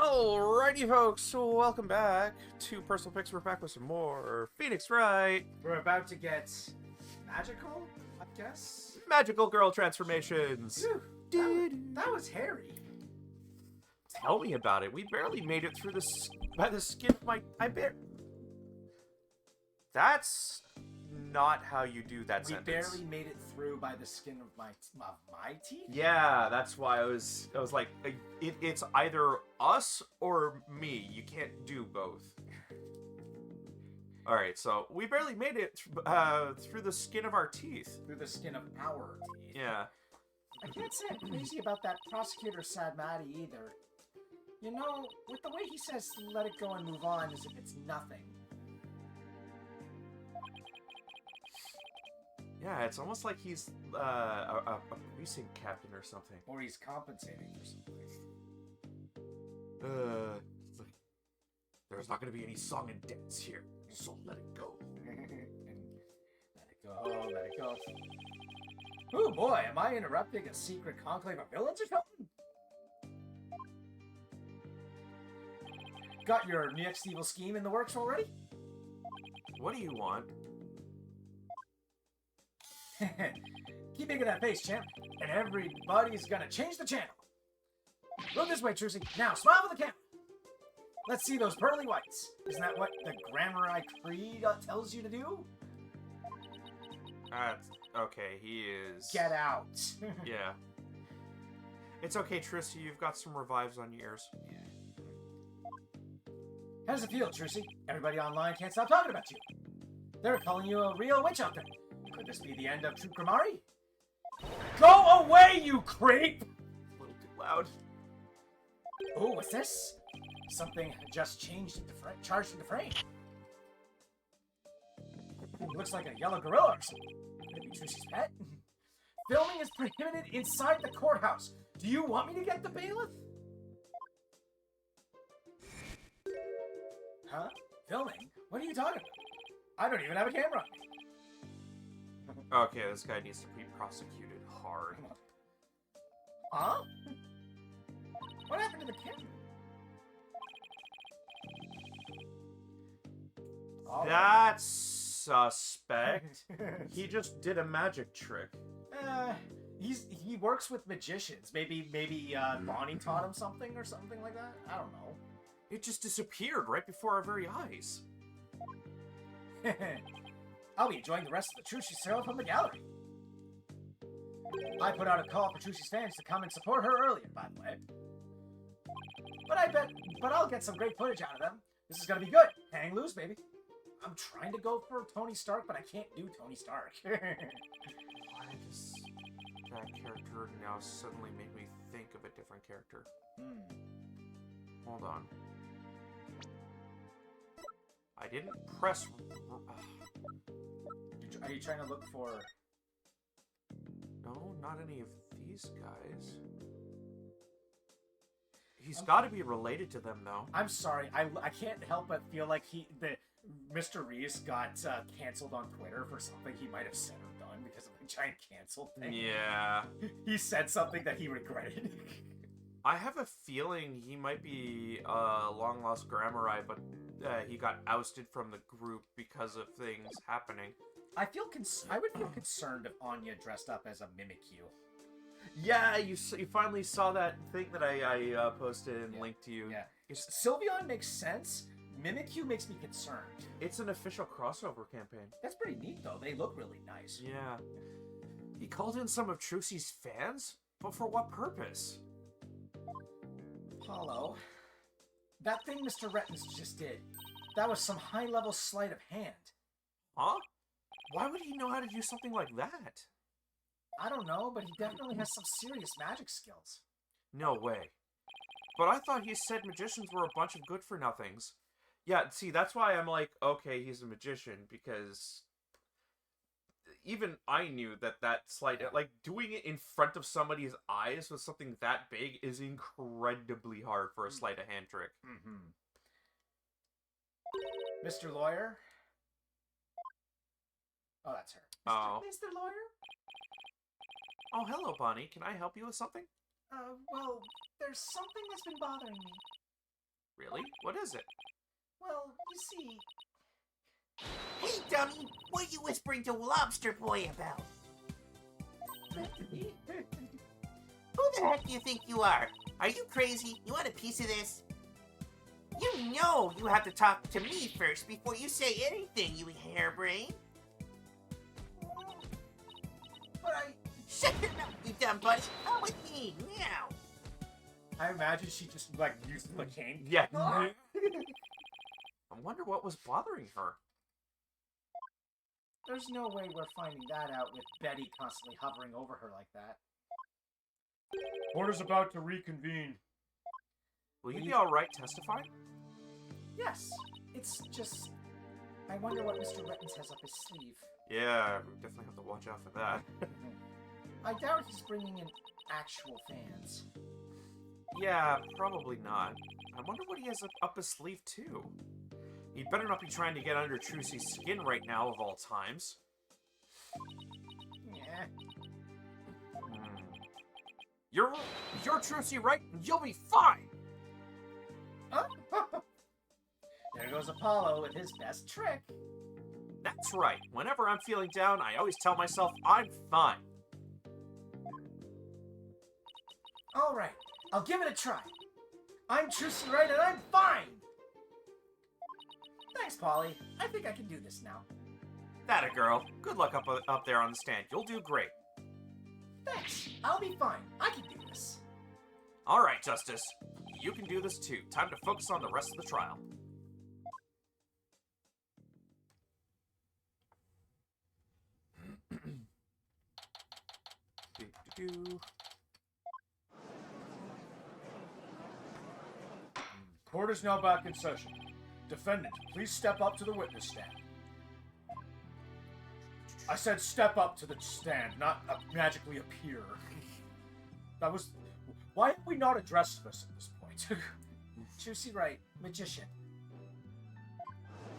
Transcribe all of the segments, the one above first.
Alrighty, folks, welcome back to Personal Picks. We're back with some more Phoenix Wright. We're about to get magical, I guess. Magical girl transformations. That was hairy. Tell me about it. We barely made it through this by the skin of my. That's not how you do that sentence. We barely made it through by the skin of my teeth. Yeah, that's why I was like, it's either us or me. You can't do both. All right, so we barely made it through the skin of our teeth. Through the skin of our teeth. Yeah. I can't say I'm crazy about that prosecutor Sad Matty either. You know, with the way he says let it go and move on as if it's nothing. Yeah, it's almost like he's a precinct captain or something. Or he's compensating for something. It's like, there's not going to be any song and dance here, so let it go. Let it go, let it go. Oh boy, am I interrupting a secret conclave of villains or something? Got your next evil scheme in the works already? What do you want? Keep making that face, champ, and everybody's gonna change the channel. Look this way, Trucy. Now, smile for the camera. Let's see those pearly whites. Isn't that what the Grammar Creed tells you to do? Okay, he is... Get out. Yeah. It's okay, Trissy, you've got some revives on your ears. How does it feel, Trucy? Everybody online can't stop talking about you. They're calling you a real witch hunter. Could this be the end of True Grimari? Go away, you creep! A little too loud. Oh, what's this? Something just changed into charged into frame. Looks like a yellow gorilla or something. Could it be Trucy's pet? Filming is prohibited inside the courthouse. Do you want me to get the bailiff? Huh? Filming? What are you talking about? I don't even have a camera on me. Okay, this guy needs to be prosecuted hard. Huh? What happened to the camera? That's suspect. He just did a magic trick. He works with magicians. Maybe Bonnie taught him something or something like that. I don't know. It just disappeared right before our very eyes. I'll be enjoying the rest of the Trucy show from the gallery. I put out a call for Trucy's fans to come and support her earlier, by the way. But I'll get some great footage out of them. This is gonna be good. Hang loose, baby. I'm trying to go for Tony Stark, but I can't do Tony Stark. Why does that character now suddenly make me think of a different character? Hold on. I didn't press... Are you trying to look for... No, not any of these guys. He's got to be related to them, though. I'm sorry. I can't help but feel like Mr. Reese got canceled on Twitter for something he might have said or done because of the giant cancel thing. Yeah. He said something that he regretted. I have a feeling he might be a long-lost Grammari, but he got ousted from the group because of things happening. I would feel concerned if Anya dressed up as a Mimikyu. Yeah, you finally saw that thing that I posted and linked to you. Yeah. Sylveon makes sense. Mimikyu makes me concerned. It's an official crossover campaign. That's pretty neat, though. They look really nice. Yeah. He called in some of Trucy's fans? But for what purpose? Paulo, that thing Mr. Rettins just did, that was some high-level sleight of hand. Huh? Why would he know how to do something like that? I don't know, but he definitely has some serious magic skills. No way. But I thought he said magicians were a bunch of good-for-nothings. Yeah, see, that's why I'm like, okay, he's a magician, because even I knew that sleight, like, doing it in front of somebody's eyes with something that big is incredibly hard for a sleight-of-hand trick. Mr. Lawyer? Oh, that's her. Mr. Lawyer? Oh, hello, Bonnie. Can I help you with something? Well, there's something that's been bothering me. Really? What is it? Well, you see... Hey, dummy! What are you whispering to Lobster Boy about? Who the heck do you think you are? Are you crazy? You want a piece of this? You know you have to talk to me first before you say anything, you hairbrain. But I... Shut your mouth, you dumb buddy. Come with me, now. I imagine she just, like, used the cane. Yeah. I wonder what was bothering her. There's no way we're finding that out with Betty constantly hovering over her like that. Court is about to reconvene. Will you be alright testifying? Yes, it's just... I wonder what Mr. Rettens has up his sleeve. Yeah, we definitely have to watch out for that. I doubt he's bringing in actual fans. Yeah, probably not. I wonder what he has up his sleeve, too. He'd better not be trying to get under Trucy's skin right now, of all times. Yeah. You're Trucy, right? You'll be fine! There goes Apollo with his best trick. That's right. Whenever I'm feeling down, I always tell myself I'm fine. All right, I'll give it a try. I'm Trucy Wright and I'm fine! Thanks, Polly. I think I can do this now. That a girl. Good luck up there on the stand. You'll do great. Thanks. I'll be fine. I can do this. All right, Justice. You can do this too. Time to focus on the rest of the trial. Do-do-do. Court is now back in session. Defendant, please step up to the witness stand. I said step up to the stand, not magically appear. That was... Why have we not addressed this at this point? Trucy Wright, magician.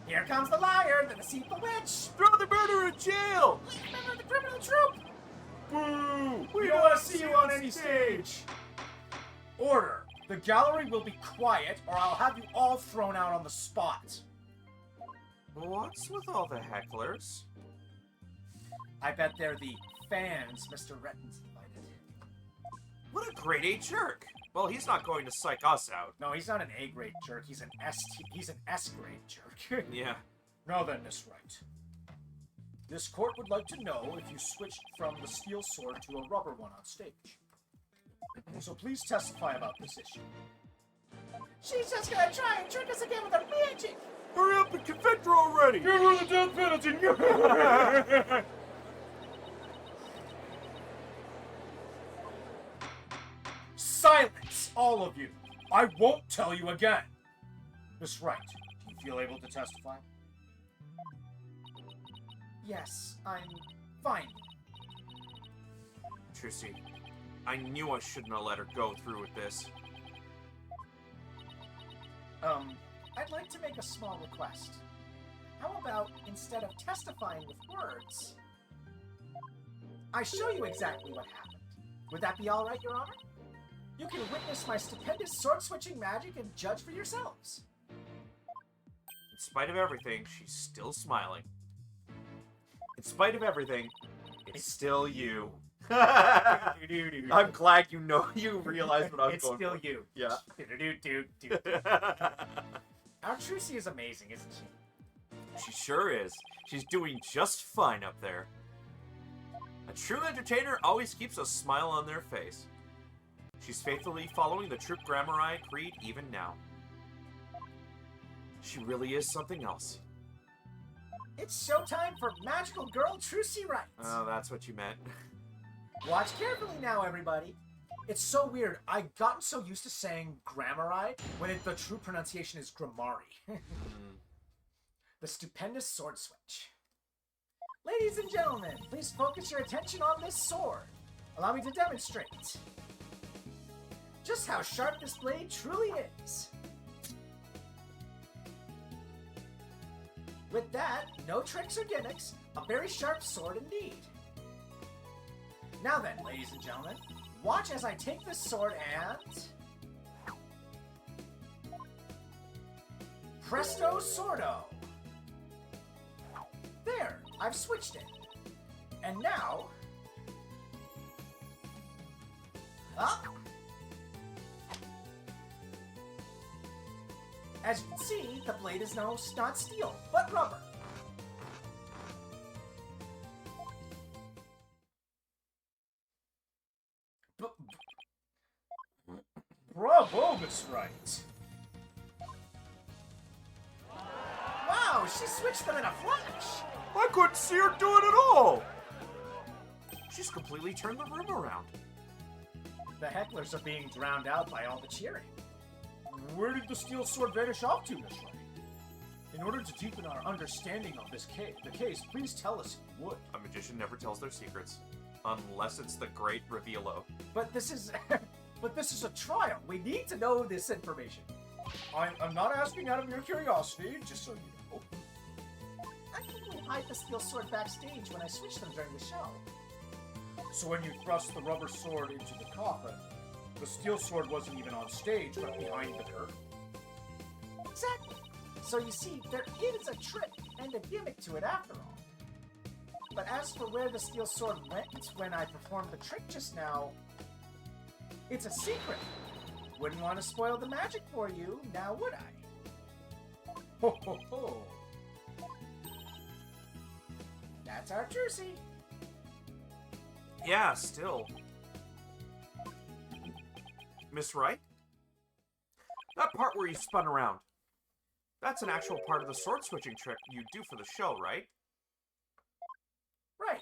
Here comes the liar, the deceitful witch! Throw the murderer in jail! Member of the criminal troupe! Boo! We don't want to see you on any stage! Order! The gallery will be quiet, or I'll have you all thrown out on the spot. What's with all the hecklers? I bet they're the fans Mr. Rettens invited. What a grade A jerk! Well, he's not going to psych us out. No, he's not an A-grade jerk. He's an S-grade jerk. Yeah. Now then, Miss Wright. This court would like to know if you switched from the steel sword to a rubber one on stage. So please testify about this issue. She's just gonna try and trick us again with her magic! Hurry up and confess already! Give her the death penalty! Silence, all of you! I won't tell you again! Miss Wright, do you feel able to testify? Yes, I'm fine. Trucy, I knew I shouldn't have let her go through with this. I'd like to make a small request. How about, instead of testifying with words, I show you exactly what happened? Would that be alright, Your Honor? You can witness my stupendous sword-switching magic and judge for yourselves. In spite of everything, she's still smiling. In spite of everything, it's still you. I'm glad you realize what I'm it's going still for. you. Yeah. Our Trucy is amazing, isn't she? She sure is. She's doing just fine up there. A true entertainer always keeps a smile on their face. She's faithfully following the Troop Grammari creed even now. She really is something else. It's showtime for magical girl Trucy Wright. Oh, that's what you meant. Watch carefully now, everybody. It's so weird. I've gotten so used to saying Grammari when the true pronunciation is Grammari. The stupendous sword switch. Ladies and gentlemen, please focus your attention on this sword. Allow me to demonstrate just how sharp this blade truly is. With that, no tricks or gimmicks, a very sharp sword indeed. Now then, ladies and gentlemen, watch as I take this sword and... Presto Sordo! There, I've switched it. And now... Up! As you can see, the blade is now not steel, but rubber. Bravo, Miss Wright. Wow, she switched them in a flash! I couldn't see her do it at all! She's completely turned the room around. The hecklers are being drowned out by all the cheering. Where did the steel sword vanish off to, Miss Wright? In order to deepen our understanding of the case, please tell us if you would. A magician never tells their secrets. Unless it's the great revealo. But this is... but this is a trial. We need to know this information. I'm not asking out of your curiosity, just so you know. I can hide the steel sword backstage when I switch them during the show. So when you thrust the rubber sword into the coffin, the steel sword wasn't even on stage, but behind the curtain. Exactly. So you see, there is a trick and a gimmick to it after all. But as for where the steel sword went when I performed the trick just now, it's a secret. Wouldn't want to spoil the magic for you, now would I? Ho ho ho! That's our Trucy. Yeah, still. Miss Wright? That part where you spun around. That's an actual part of the sword switching trick you do for the show, right? Right.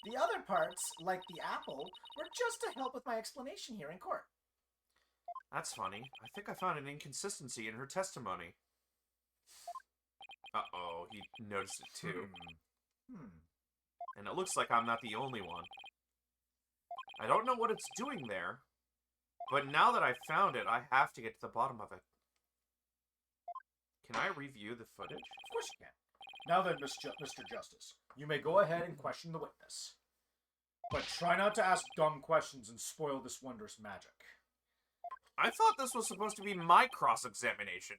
The other parts, like the apple, were just to help with my explanation here in court. That's funny. I think I found an inconsistency in her testimony. Uh-oh, he noticed it too. And it looks like I'm not the only one. I don't know what it's doing there, but now that I've found it, I have to get to the bottom of it. Can I review the footage? Of course you can. Now then, Mr. Justice, you may go ahead and question the witness. But try not to ask dumb questions and spoil this wondrous magic. I thought this was supposed to be my cross-examination.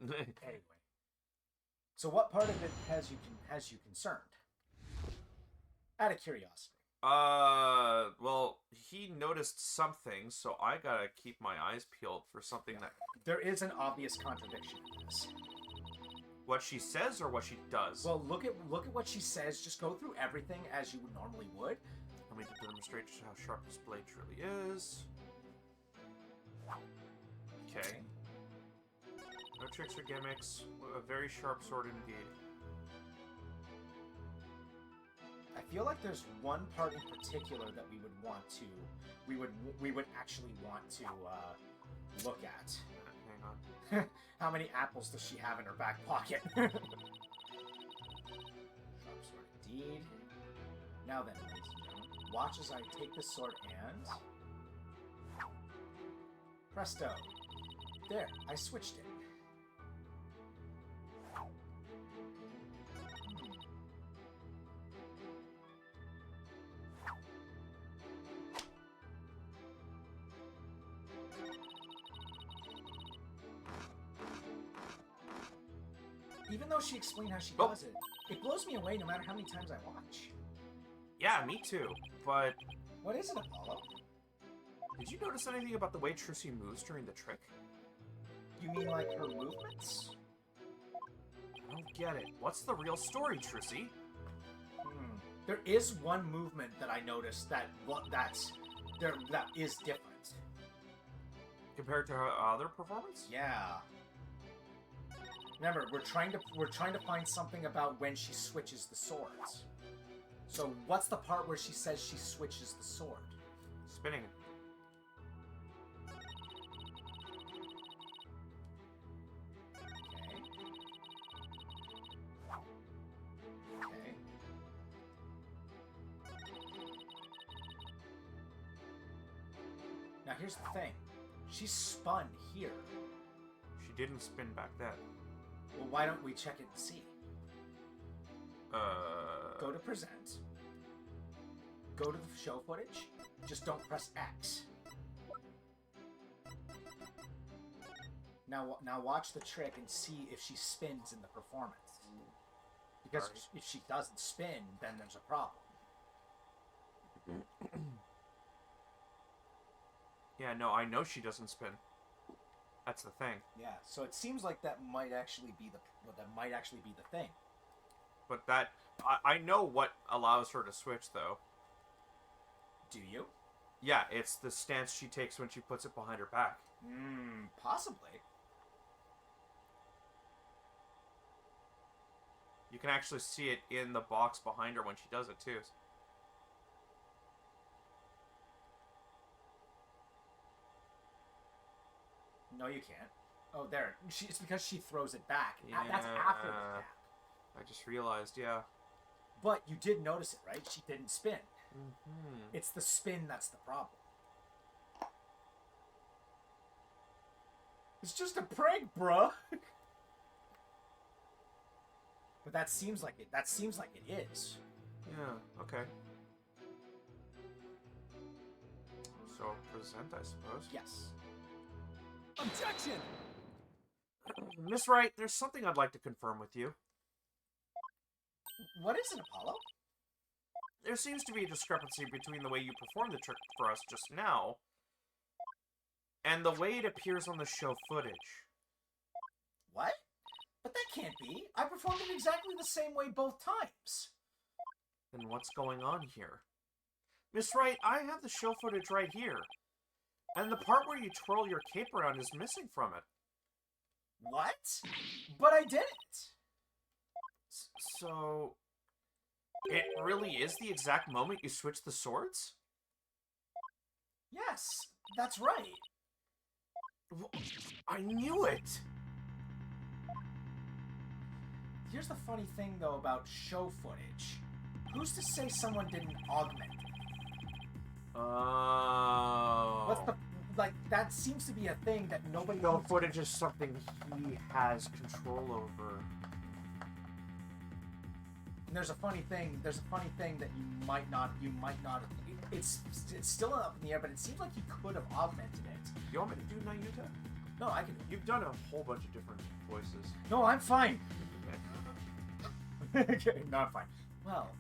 Anyway. So what part of it has you concerned? Out of curiosity. Well, he noticed something, so I gotta keep my eyes peeled for something that... There is an obvious contradiction in this. What she says or what she does? Well, look at what she says. Just go through everything as you normally would. Let me demonstrate just how sharp this blade truly is. Okay. No tricks or gimmicks. A very sharp sword indeed. I feel like there's one part in particular that we would want to, we would actually want to look at. Hang on. How many apples does she have in her back pocket? Sharp sword indeed. Now then, ladies and gentlemen, watch as I take this sword and... Presto. There, I switched it. Even though she explained how she does it, it blows me away no matter how many times I watch. Yeah, me too. But What is it, Apollo? did you notice anything about the way Trucy moves during the trick? You mean like her movements? I don't get it. What's the real story, Trucy? There is one movement that I noticed that is different. Compared to her other performance? Yeah. Remember, we're trying to find something about when she switches the swords. So, what's the part where she says she switches the sword? Spinning. Okay. Now here's the thing. She spun here. She didn't spin back then. Well, why don't we check it and see? Go to present. Go to the show footage. Just don't press X. Now watch the trick and see if she spins in the performance. Because Alright. if she doesn't spin, then there's a problem. Yeah, no, I know she doesn't spin. That's the thing. Yeah, so it seems like that might actually be the thing. But I know what allows her to switch, though. Do you? Yeah, it's the stance she takes when she puts it behind her back. Possibly. You can actually see it in the box behind her when she does it, too. No, you can't. Oh, there. It's because she throws it back. That's after the tap. I just realized, yeah. But you did notice it, right? She didn't spin. Mm-hmm. It's the spin that's the problem. It's just a prank, bruh. But that seems like it. That seems like it is. Yeah, okay. So, present, I suppose. Yes. Objection! Miss Wright, there's something I'd like to confirm with you. What is it, Apollo? There seems to be a discrepancy between the way you performed the trick for us just now and the way it appears on the show footage. What? But that can't be. I performed it exactly the same way both times. Then what's going on here? Miss Wright, I have the show footage right here. And the part where you twirl your cape around is missing from it. What? But I didn't. So... it really is the exact moment you switch the swords? Yes, that's right. I knew it! Here's the funny thing, though, about show footage. Who's to say someone didn't augment it? Oh. What's the... Like, that seems to be a thing that nobody... No, footage is something he has control over. And there's a funny thing that you might not... It's still up in the air, but it seems like he could have augmented it. You want me to do Nayuta? No, I can... You've done a whole bunch of different voices. No, I'm fine. Okay. Okay, no, I'm fine. Well,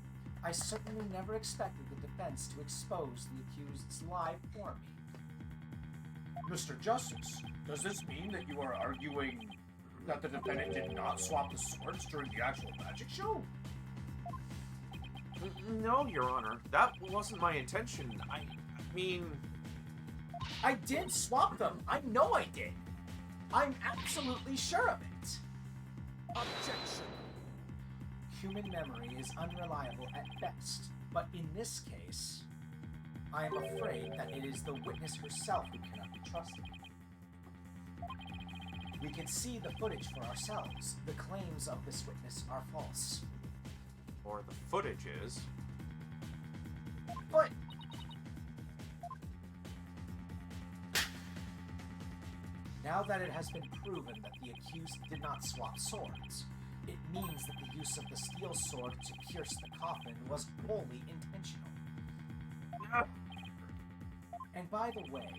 I certainly never expected the defense to expose the accused's lie for me. Mr. Justice, does this mean that you are arguing that the defendant did not swap the swords during the actual magic show? No, Your Honor. That wasn't my intention. I mean... I did swap them. I know I did. I'm absolutely sure of it. Objection! Human memory is unreliable at best, but in this case, I am afraid that it is the witness herself who cannot be trusted. We can see the footage for ourselves. The claims of this witness are false. Or the footage is... But... Now that it has been proven that the accused did not swap swords, it means that the use of the steel sword to pierce the coffin was wholly intentional. And by the way,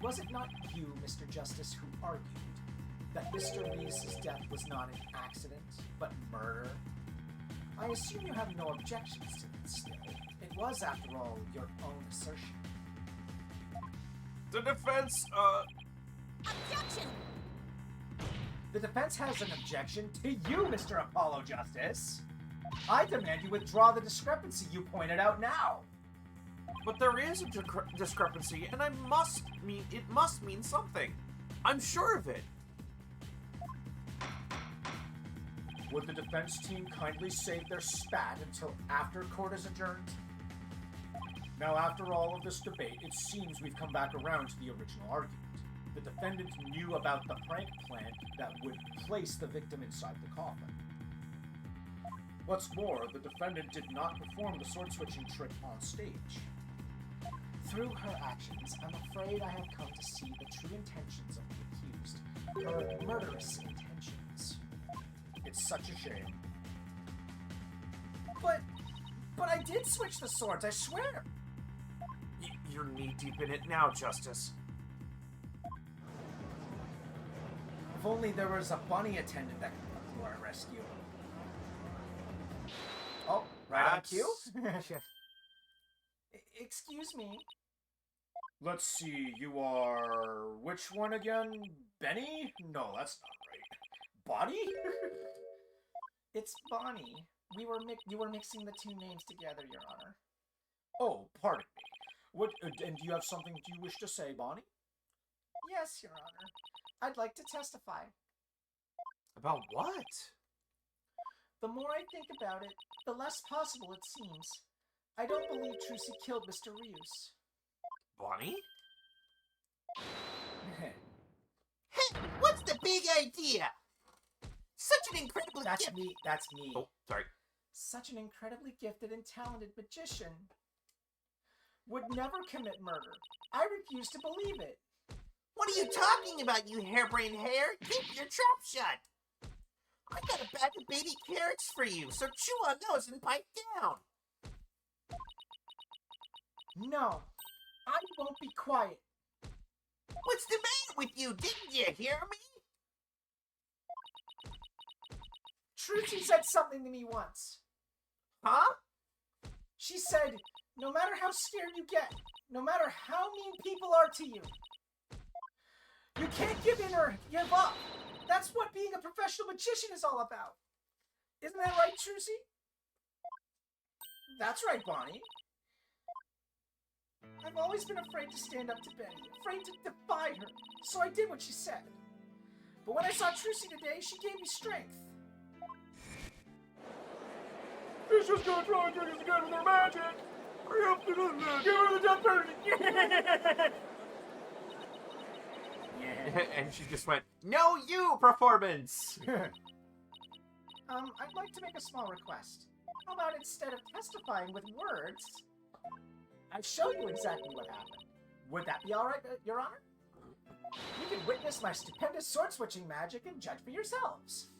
was it not you, Mr. Justice, who argued that Mr. Reese's death was not an accident, but murder? I assume you have no objections to it still. It was, after all, your own assertion. The defense, Objection! The defense has an objection to you, Mr. Apollo Justice. I demand you withdraw the discrepancy you pointed out now. But there is a discrepancy, and it must mean something. I'm sure of it. Would the defense team kindly save their spat until after court is adjourned? Now, after all of this debate, it seems we've come back around to the original argument. The defendant knew about the prank plan that would place the victim inside the coffin. What's more, the defendant did not perform the sword-switching trick on stage. Through her actions, I'm afraid I have come to see the true intentions of the accused. Her murderous intentions. It's such a shame. But I did switch the swords, I swear. You're knee-deep in it now, Justice. only there was a bunny attendant that could come to our rescue. Oh, right on cue? Excuse me. Let's see, you are... which one again? Benny? No, that's not right. Bonnie? It's Bonnie. You were mixing the two names together, Your Honor. Oh, pardon me. What, and do you have something you wish to say, Bonnie? Yes, Your Honor. I'd like to testify. About what? The more I think about it, the less possible it seems. I don't believe Trucy killed Mr. Rios. Bonnie? Hey, what's the big idea? Such an incredible That's gift. me. That's me. Oh, sorry. Such an incredibly gifted and talented magician would never commit murder. I refuse to believe it. What are you talking about, you harebrained hare? Keep your trap shut. I got a bag of baby carrots for you, so chew on those and pipe down. No, I won't be quiet. What's the matter with you? Didn't you hear me? Trucy said something to me once. Huh? She said, no matter how scared you get, no matter how mean people are to you, you can't give in or give up. That's what being a professional magician is all about. Isn't that right, Trucy? That's right, Bonnie. I've always been afraid to stand up to Betty, afraid to defy her, so I did what she said. But when I saw Trucy today, she gave me strength. He's just gonna try and trick us again with her magic! Hurry up, get in there! Give her the death penalty! Yeah. And she just went, "No, you performance." I'd like to make a small request. How about instead of testifying with words, I show you exactly what happened? Would that be all right, Your Honor? You can witness my stupendous sword-switching magic and judge for yourselves.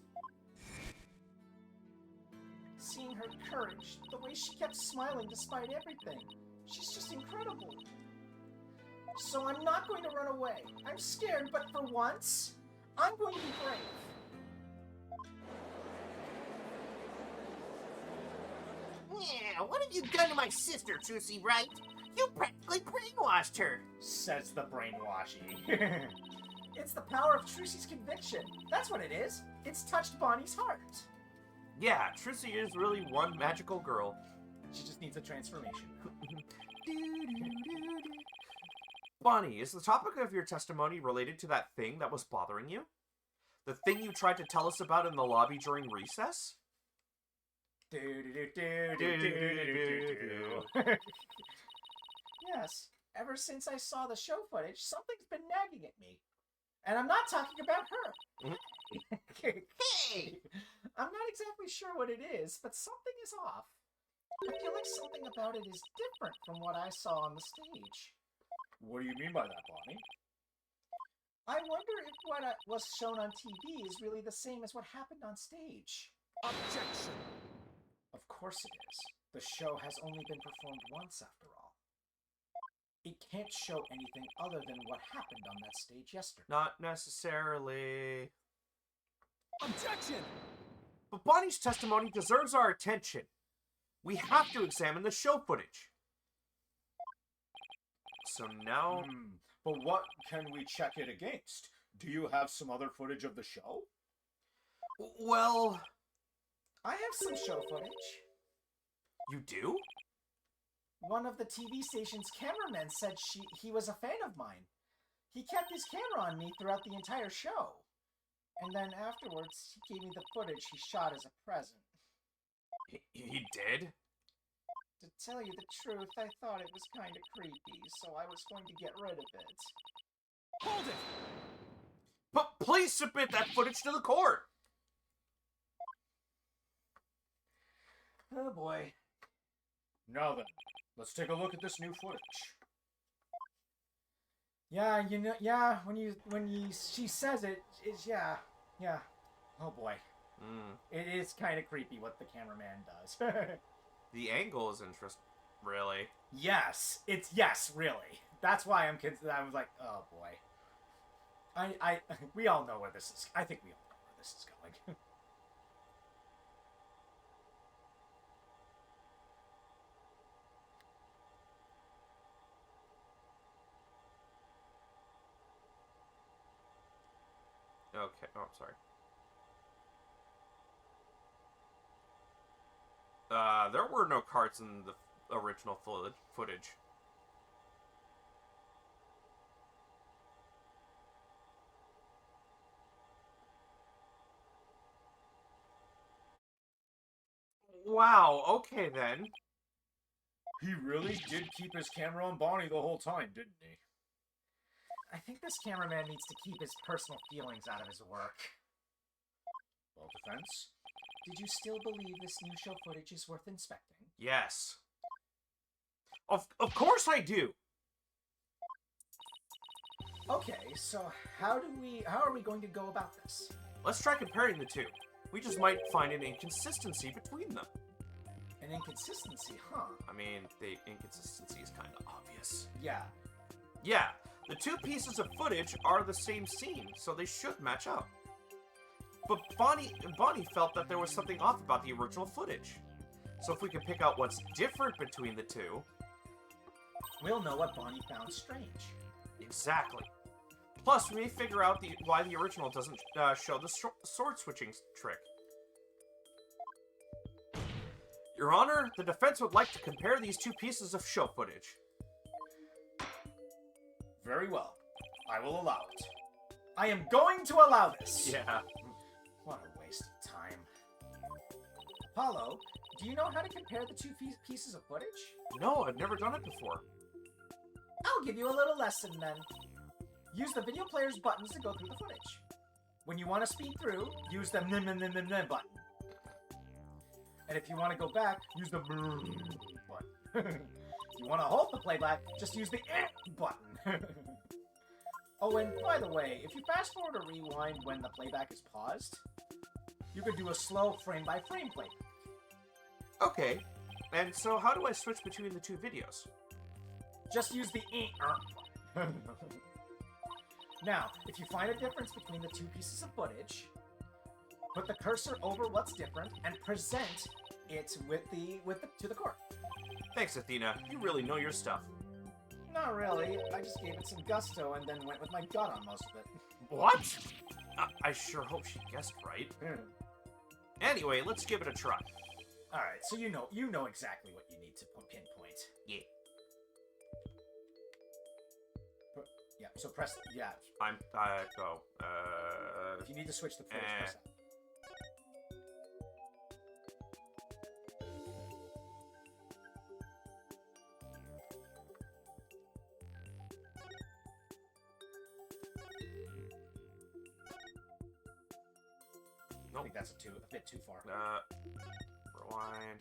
Seeing her courage, the way she kept smiling despite everything, she's just incredible. So I'm not going to run away. I'm scared, but for once, I'm going to be brave. Yeah, what have you done to my sister, Trucy Wright? You practically brainwashed her. Says the brainwashy. It's the power of Trucy's conviction. That's what it is. It's touched Bonnie's heart. Yeah, Trucy is really one magical girl. She just needs a transformation. Bonnie, is the topic of your testimony related to that thing that was bothering you? The thing you tried to tell us about in the lobby during recess? Yes, ever since I saw the show footage, something's been nagging at me. And I'm not talking about her. Hey! I'm not exactly sure what it is, but something is off. I feel like something about it is different from what I saw on the stage. What do you mean by that, Bonnie? I wonder if what was shown on TV is really the same as what happened on stage. Objection. Of course it is. The show has only been performed once, after all. It can't show anything other than what happened on that stage yesterday. Not necessarily. Objection. But Bonnie's testimony deserves our attention. We have to examine the show footage. So now... But what can we check it against? Do you have some other footage of the show? Well... I have some show footage. You do? One of the TV station's cameramen said he was a fan of mine. He kept his camera on me throughout the entire show. And then afterwards, he gave me the footage he shot as a present. He did? To tell you the truth, I thought it was kind of creepy, so I was going to get rid of it. Hold it. But please submit that footage to the court! Oh boy. Now then, let's take a look at this new footage. Yeah, you know, yeah, she says it, it's, yeah. Oh boy. It is kind of creepy what the cameraman does. The angle is interesting, really. Yes, really. That's why I was like, oh boy. We all know where this is. I think we all know where this is going. Okay. Oh, I'm sorry. There were no carts in the original footage. Wow, okay then. He really did keep his camera on Bonnie the whole time, didn't he? I think this cameraman needs to keep his personal feelings out of his work. Well, defense? Did you still believe this new show footage is worth inspecting? Yes. Of course I do. Okay, so how are we going to go about this? Let's try comparing the two. We just might find an inconsistency between them. An inconsistency, huh? I mean, the inconsistency is kind of obvious. Yeah. Yeah, the two pieces of footage are the same scene, so they should match up. But Bonnie felt that there was something off about the original footage. So if we can pick out what's different between the two... We'll know what Bonnie found strange. Exactly. Plus, we may figure out why the original doesn't show the sword switching trick. Your Honor, the defense would like to compare these two pieces of show footage. Very well. I will allow it. I am going to allow this! Yeah. What a waste of time. Apollo, do you know how to compare the two pieces of footage? No, I've never done it before. I'll give you a little lesson then. Use the video player's buttons to go through the footage. When you want to speed through, use the button. And if you want to go back, use the button. If you want to hold the playback, just use the button. Oh, and by the way, if you fast forward or rewind when the playback is paused, you could do a slow frame-by-frame playback. Okay. And so how do I switch between the two videos? Just use the button. Now, if you find a difference between the two pieces of footage, put the cursor over what's different and present it to the court. Thanks, Athena. You really know your stuff. Not really. I just gave it some gusto and then went with my gut on most of it. What? I sure hope she guessed right. Anyway, let's give it a try. All right, so you know exactly what you need to pinpoint. Yeah. Yeah. So press. Yeah. If you need to switch the footage, press that. I think that's a bit too far. Rewind.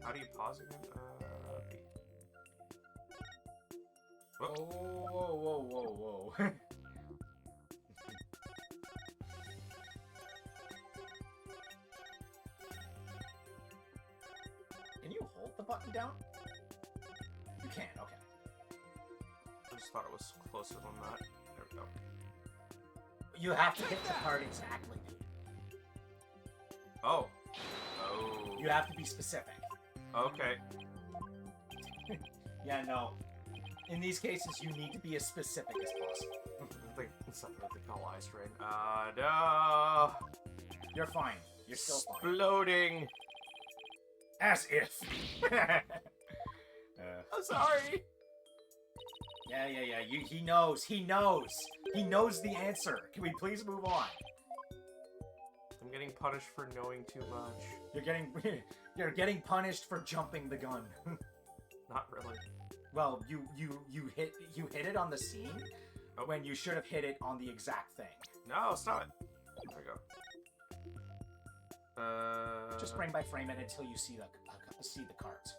How do you pause again? B. Whoa. Can you hold the button down? You can, okay. I just thought it was closer than that. There we go. You have to hit the part exactly, dude. Oh. You have to be specific. Okay. Yeah, no. In these cases, you need to be as specific as possible. It's something that they call ice rain. No. You're fine. You're still fine. Exploding. As if. I'm sorry. Yeah. He knows. He knows the answer. Can we please move on? I'm getting punished for knowing too much. You're getting punished for jumping the gun. Not really. Well, you hit it on the scene when you should have hit it on the exact thing. No, stop it. There we go. Just frame by frame it until you see the cards.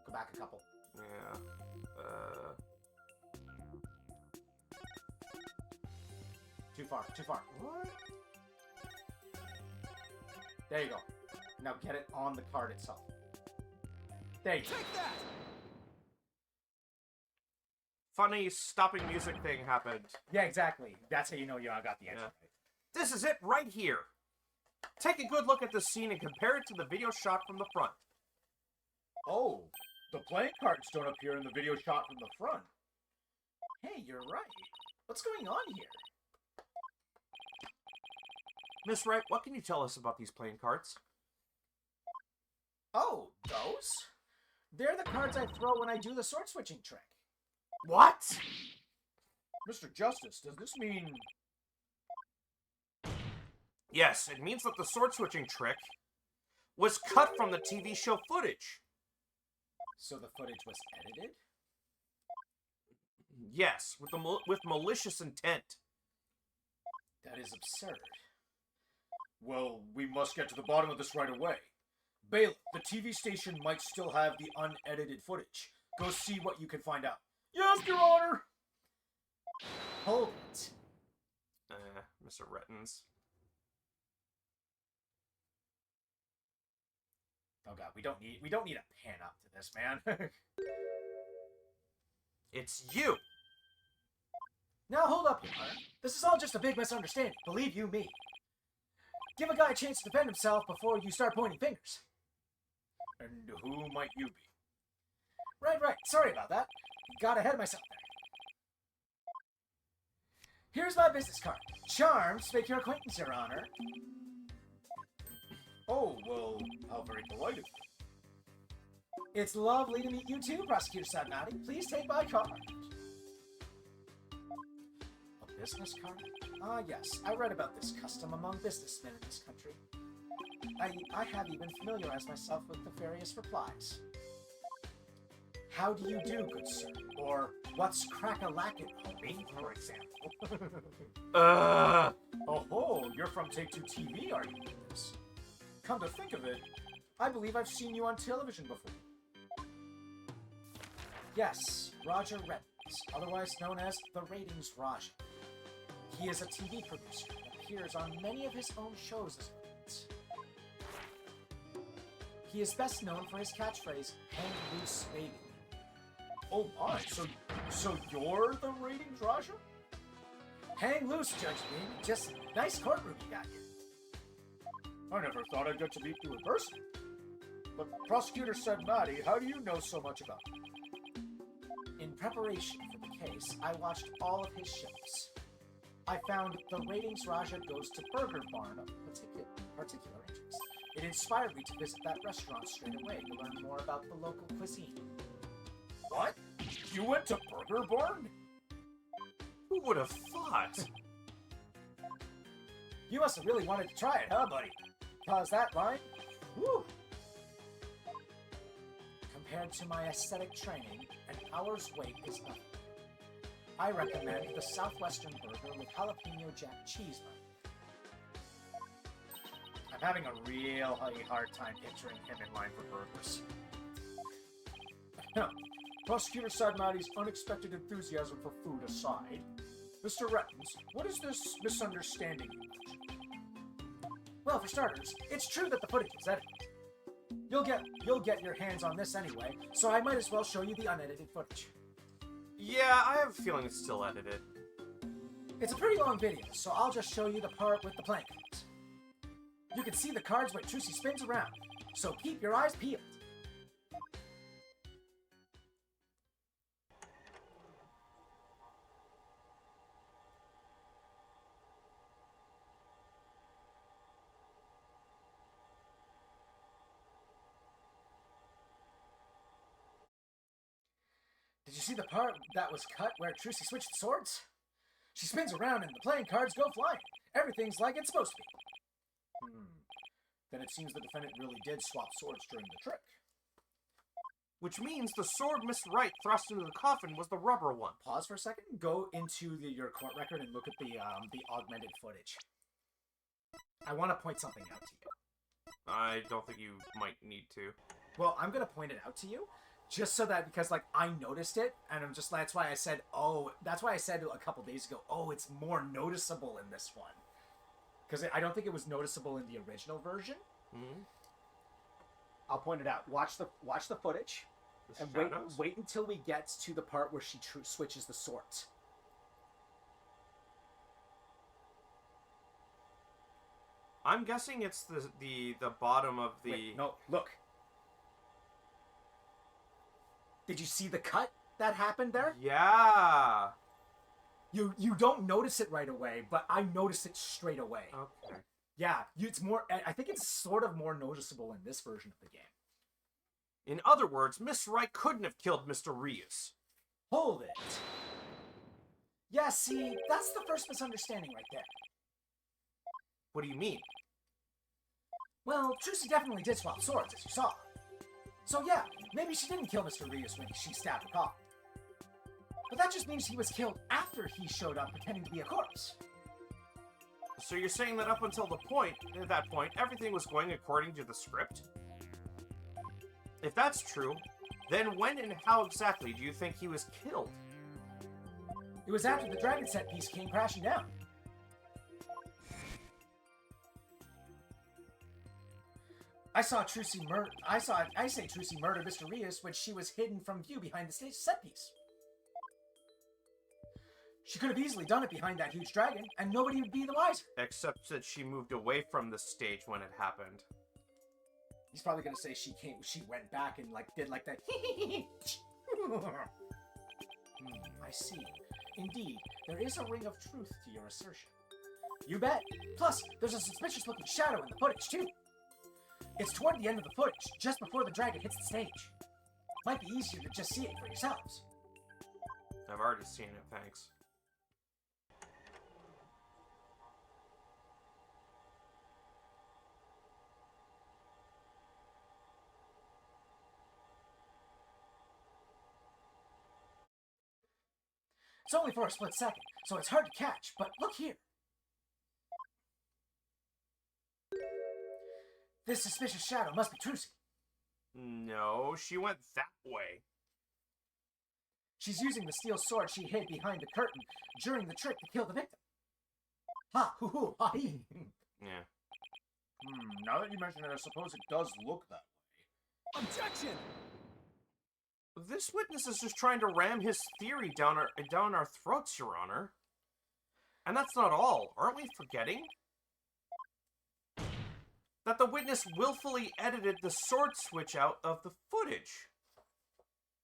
Go back a couple. Yeah. Too far, too far. What? There you go. Now get it on the card itself. There you go. Take that! Funny stopping music thing happened. Yeah, exactly. That's how you know you got the answer Yeah. right. This is it right here. Take a good look at this scene and compare it to the video shot from the front. Oh, the playing cards don't appear in the video shot from the front. Hey, you're right. What's going on here? Miss Wright, what can you tell us about these playing cards? Oh, those? They're the cards I throw when I do the sword switching trick. What? Mr. Justice, does this mean... Yes, it means that the sword switching trick was cut from the TV show footage. So the footage was edited? Yes, with malicious intent. That is absurd. Well, we must get to the bottom of this right away. Bailiff, the TV station might still have the unedited footage. Go see what you can find out. Yes, Your Honor! Hold it. Mr. Rettins. Oh god, we don't need a pan up to this, man. It's you! Now hold up, Your Honor. This is all just a big misunderstanding. Believe you me. Give a guy a chance to defend himself before you start pointing fingers. And who might you be? Right. Sorry about that. Got ahead of myself there. Here's my business card. Charmed to make your acquaintance, Your Honor. Oh, well, how very polite of you. It's lovely to meet you too, Prosecutor Sadnati. Please take my card. A business card? Ah, yes. I read about this custom among businessmen in this country. I have even familiarized myself with the various replies. How do you do, good sir? Or, what's crack-a-lackin', homie, for example. Oh, you're from Take-Two TV, are you? Come to think of it, I believe I've seen you on television before. Yes, Roger Rettins, otherwise known as the Ratings Raja. He is a TV producer and appears on many of his own shows as Rettins. He is best known for his catchphrase, "Hang loose, baby." Oh my, so you're the Ratings Raja? Hang loose, Judge Bean. Just nice courtroom you got here. I never thought I'd get to meet you in person. But Prosecutor Sadnati, how do you know so much about me? In preparation for the case, I watched all of his shows. I found the Ratings Raja Goes to Burger Barn of particular interest. It inspired me to visit that restaurant straight away to learn more about the local cuisine. What? You went to Burger Barn? Who would have thought? You must have really wanted to try it, huh, buddy? Cause that line, whew. Compared to my aesthetic training, an hour's wait is nothing. I recommend the Southwestern Burger with jalapeno jack cheese bun. I'm having a real hard time picturing him in line for burgers. Now, Prosecutor Sadnati's unexpected enthusiasm for food aside, Mr. Rettins, what is this misunderstanding you mentioned? Well, for starters, it's true that the footage was edited. You'll get your hands on this anyway, so I might as well show you the unedited footage. Yeah, I have a feeling it's still edited. It's a pretty long video, so I'll just show you the part with the playing cards. You can see the cards when Trucy spins around, so keep your eyes peeled. Did you see the part that was cut where Trucy switched the swords? She spins around and the playing cards go flying. Everything's like it's supposed to be. Then it seems the defendant really did swap swords during the trick. Which means the sword Miss Wright thrust into the coffin was the rubber one. Pause for a second. Go into your court record and look at the augmented footage. I want to point something out to you. I don't think you might need to. Well, I'm going to point it out to you. Just so that, because, like, I noticed it, and I'm just, that's why I said, oh, that's why I said a couple days ago, oh, it's more noticeable in this one. Because I don't think it was noticeable in the original version. Hmm? I'll point it out. Watch the footage, The and shadows? wait until we get to the part where she switches the swords. I'm guessing it's the bottom of the... Wait, no, look. Did you see the cut that happened there? Yeah. You don't notice it right away, but I noticed it straight away. Okay. Yeah, it's more. I think it's sort of more noticeable in this version of the game. In other words, Miss Wright couldn't have killed Mr. Rios. Hold it. Yeah, see, that's the first misunderstanding right there. What do you mean? Well, Trucy definitely did swap swords, as you saw. So yeah, maybe she didn't kill Mr. Rios when she stabbed the cop. But that just means he was killed after he showed up pretending to be a corpse. So you're saying that up until that point, everything was going according to the script? If that's true, then when and how exactly do you think he was killed? It was after the dragon set piece came crashing down. I say Trucy murdered Mr. Rios when she was hidden from view behind the stage set piece. She could have easily done it behind that huge dragon, and nobody would be the wiser. Except that she moved away from the stage when it happened. He's probably gonna say she went back and did that. I see. Indeed, there is a ring of truth to your assertion. You bet. Plus, there's a suspicious-looking shadow in the footage too. It's toward the end of the footage, just before the dragon hits the stage. Might be easier to just see it for yourselves. I've already seen it, thanks. It's only for a split second, so it's hard to catch, but look here. This suspicious shadow must be Trucy. No, she went that way. She's using the steel sword she hid behind the curtain during the trick to kill the victim. Ha, hoo, hoo, ha, hee. Yeah. Now that you mention it, I suppose it does look that way. Objection! This witness is just trying to ram his theory down our throats, Your Honor. And that's not all. Aren't we forgetting? That the witness willfully edited the sword switch out of the footage.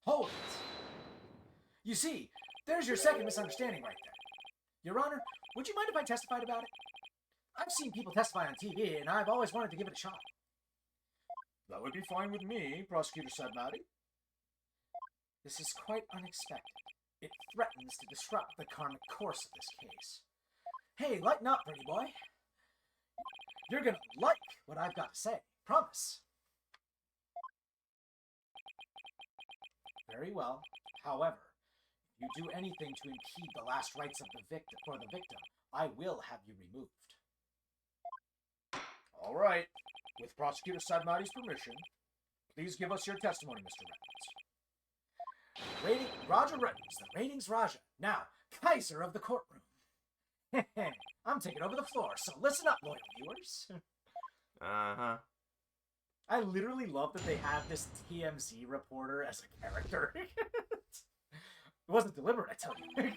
Hold it. You see, there's your second misunderstanding right there. Your Honor, would you mind if I testified about it? I've seen people testify on TV, and I've always wanted to give it a shot. That would be fine with me, Prosecutor Sadmati. This is quite unexpected. It threatens to disrupt the karmic course of this case. Hey, lighten up, pretty boy. You're gonna like what I've got to say. Promise. Very well. However, if you do anything to impede the last rites of the victim, I will have you removed. All right. With Prosecutor Sadmati's permission, please give us your testimony, Mr. Reynolds. Roger Reynolds, the ratings Raja. Now, Kaiser of the courtroom. I'm taking over the floor, so listen up, loyal viewers. Uh-huh. I literally love that they have this TMZ reporter as a character. It wasn't deliberate, I tell you.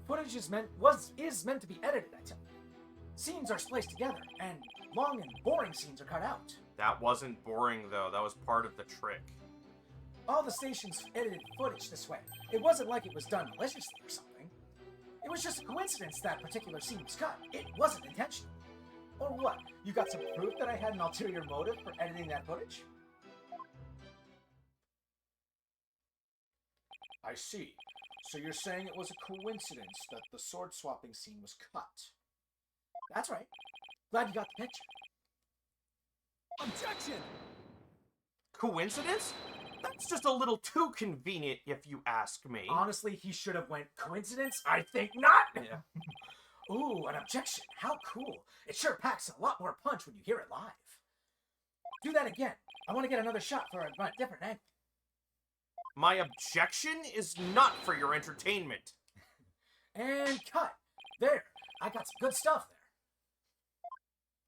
Footage is meant to be edited, I tell you. Scenes are spliced together, and long and boring scenes are cut out. That wasn't boring, though. That was part of the trick. All the stations edited footage this way. It wasn't like it was done maliciously or something. It was just a coincidence that particular scene was cut. It wasn't intentional. Or what? You got some proof that I had an ulterior motive for editing that footage? I see. So you're saying it was a coincidence that the sword swapping scene was cut? That's right. Glad you got the picture. Objection! Coincidence? That's just a little too convenient, if you ask me. Honestly, he should have went, coincidence? I think not! Yeah. Ooh, an objection. How cool. It sure packs a lot more punch when you hear it live. Do that again. I want to get another shot for a different angle. My objection is not for your entertainment. And cut. There. I got some good stuff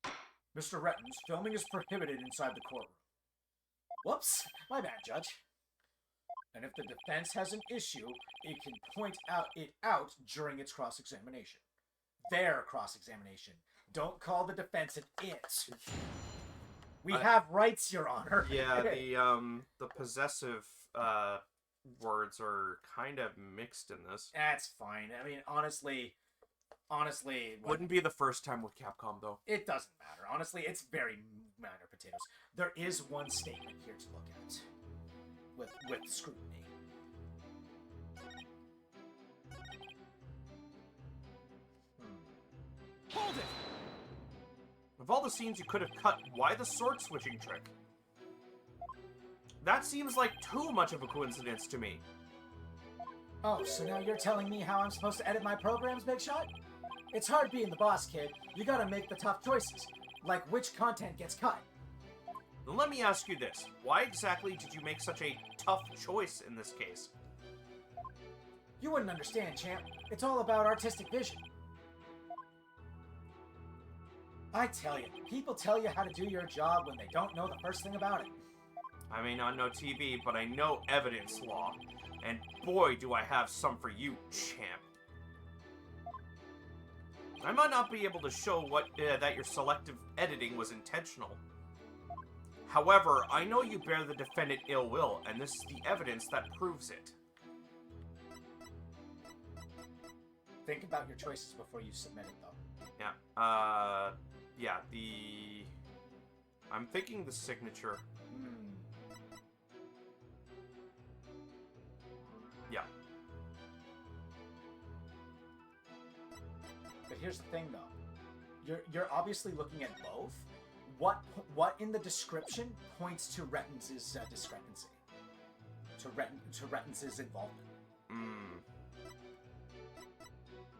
there. Mr. Rettens, filming is prohibited inside the courtroom. Whoops. My bad, Judge. And if the defense has an issue, it can point it out during its cross-examination. Their cross-examination. Don't call the defense an it. We have rights, Your Honor. Yeah, the possessive words are kind of mixed in this. That's fine. I mean, honestly, Wouldn't be the first time with Capcom, though. it doesn't matter. Honestly, it's very minor potatoes. There is one statement here to look at with scrutiny. Hold it! Of all the scenes you could have cut, why the sword switching trick? That seems like too much of a coincidence to me. Oh, so now you're telling me how I'm supposed to edit my programs, Big Shot? It's hard being the boss, kid. You gotta make the tough choices, like which content gets cut. Then let me ask you this. Why exactly did you make such a tough choice in this case? You wouldn't understand, champ. It's all about artistic vision. I tell you, people tell you how to do your job when they don't know the first thing about it. I may not know TV, but I know evidence law. And boy, do I have some for you, champ. I might not be able to show that your selective editing was intentional. However, I know you bear the defendant ill will, and this is the evidence that proves it. Think about your choices before you submit it, though. Yeah, yeah, I'm thinking the signature. Yeah. But here's the thing, though. You're obviously looking at both. What in the description points to Rettens' discrepancy? To Rettens' involvement?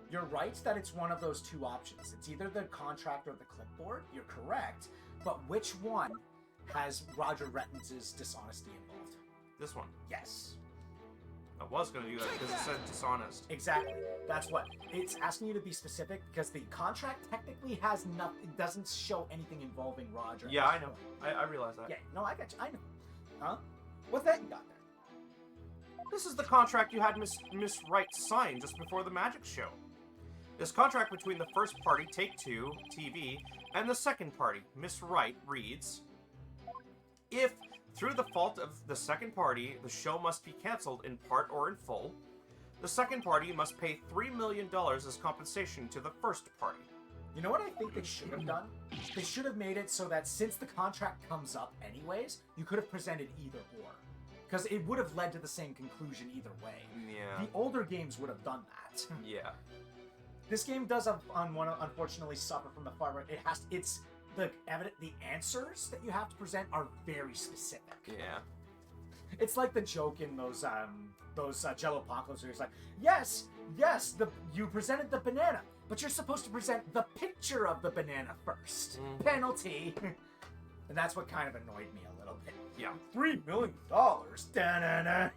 You're right that it's one of those two options. It's either the contract or the clipboard. You're correct. But which one has Roger Rettens' dishonesty involved? This one. Yes. I was gonna do that because it said dishonest. Exactly. That's what. It's asking you to be specific because the contract technically has nothing. It doesn't show anything involving Roger. Yeah, I know. I realize that. Yeah, no, I got you. I know. Huh? What's that you got there? This is the contract you had Miss Wright sign just before the magic show. This contract between the first party, Take-Two, TV, and the second party, Miss Wright, reads, if, through the fault of the second party, the show must be cancelled in part or in full, the second party must pay $3 million as compensation to the first party. You know what I think they should have done? They should have made it so that since the contract comes up anyways, you could have presented either or. Because it would have led to the same conclusion either way. Yeah. The older games would have done that. Yeah. This game does unfortunately suffer from the far right. It's the answers that you have to present are very specific. Yeah. It's like the joke in those Jello Apocalypse where it's like, yes, you presented the banana, but you're supposed to present the picture of the banana first. Penalty. And that's what kind of annoyed me a little bit. Yeah. $3 million. Da-na-na.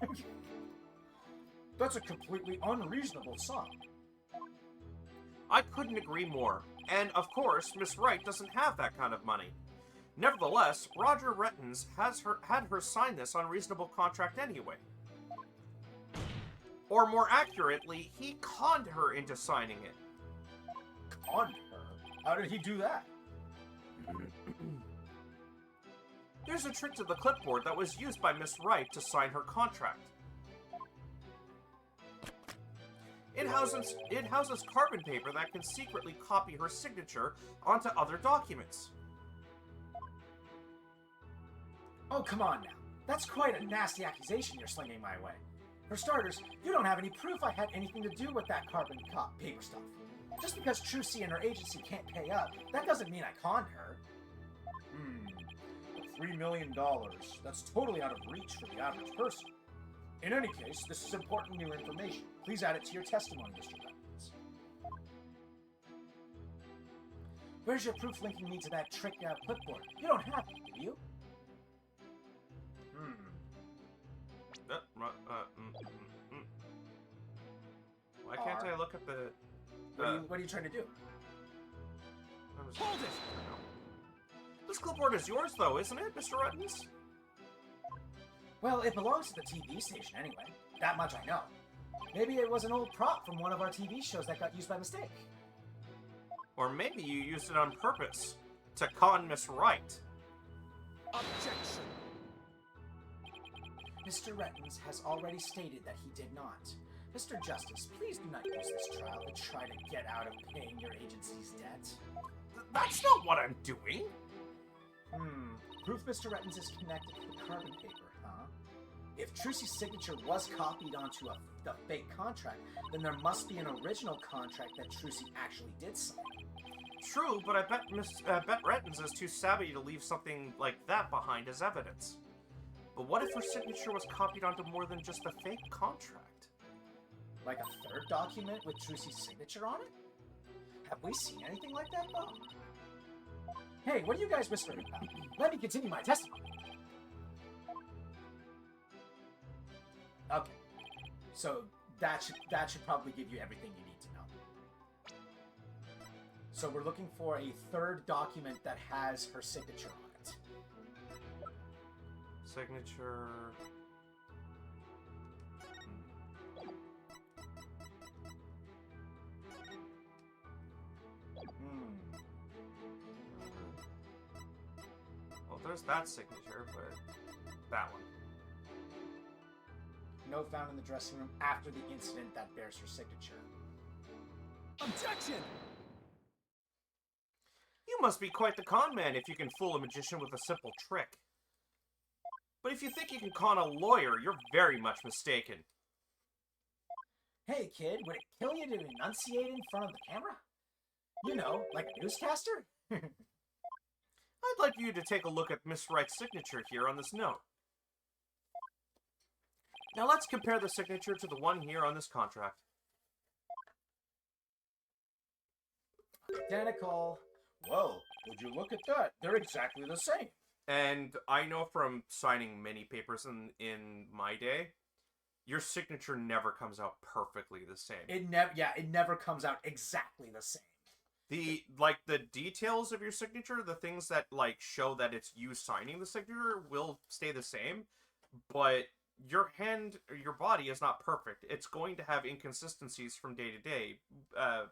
That's a completely unreasonable sum. I couldn't agree more. And, of course, Miss Wright doesn't have that kind of money. Nevertheless, Roger Rettens had her sign this unreasonable contract anyway. Or more accurately, he conned her into signing it. Conned her? How did he do that? There's a trick to the clipboard that was used by Miss Wright to sign her contract. It houses carbon paper that can secretly copy her signature onto other documents. Oh, come on now. That's quite a nasty accusation you're slinging my way. For starters, you don't have any proof I had anything to do with that carbon paper stuff. Just because Trucy and her agency can't pay up, that doesn't mean I conned her. $3 million. That's totally out of reach for the average person. In any case, this is important new information. Please add it to your testimony, Mr. Rettens. Where's your proof linking me to that trick clipboard? You don't have it, do you? Why can't I look at the... What are you trying to do? Hold it! This clipboard is yours, though, isn't it, Mr. Ruttons? Well, it belongs to the TV station anyway. That much I know. Maybe it was an old prop from one of our TV shows that got used by mistake. Or maybe you used it on purpose to con Miss Wright. Objection! Mr. Rettins has already stated that he did not. Mr. Justice, please do not use this trial to try to get out of paying your agency's debt. That's not what I'm doing. Proof Mr. Rettins is connected to the carbon paper, huh? If Trucy's signature was copied onto the fake contract, then there must be an original contract that Trucy actually did sign. True, but I bet Rettins is too savvy to leave something like that behind as evidence. But what if her signature was copied onto more than just a fake contract? Like a third document with Trucy's signature on it? Have we seen anything like that, though? Hey, what are you guys whispering about? Let me continue my testimony. Okay. So that should probably give you everything you need to know. So we're looking for a third document that has her signature on it. Signature... Well, there's that signature, but that one. Note found in the dressing room after the incident that bears her signature. Objection! You must be quite the con man if you can fool a magician with a simple trick. But if you think you can con a lawyer, you're very much mistaken. Hey, kid, would it kill you to enunciate in front of the camera? You know, like a newscaster? I'd like you to take a look at Miss Wright's signature here on this note. Now let's compare the signature to the one here on this contract. Identical. Whoa, would you look at that? They're exactly the same. And I know from signing many papers in my day, your signature never comes out perfectly the same. It never comes out exactly the same. The details of your signature, the things that show that it's you signing the signature will stay the same, but your hand or your body is not perfect. It's going to have inconsistencies from day to day,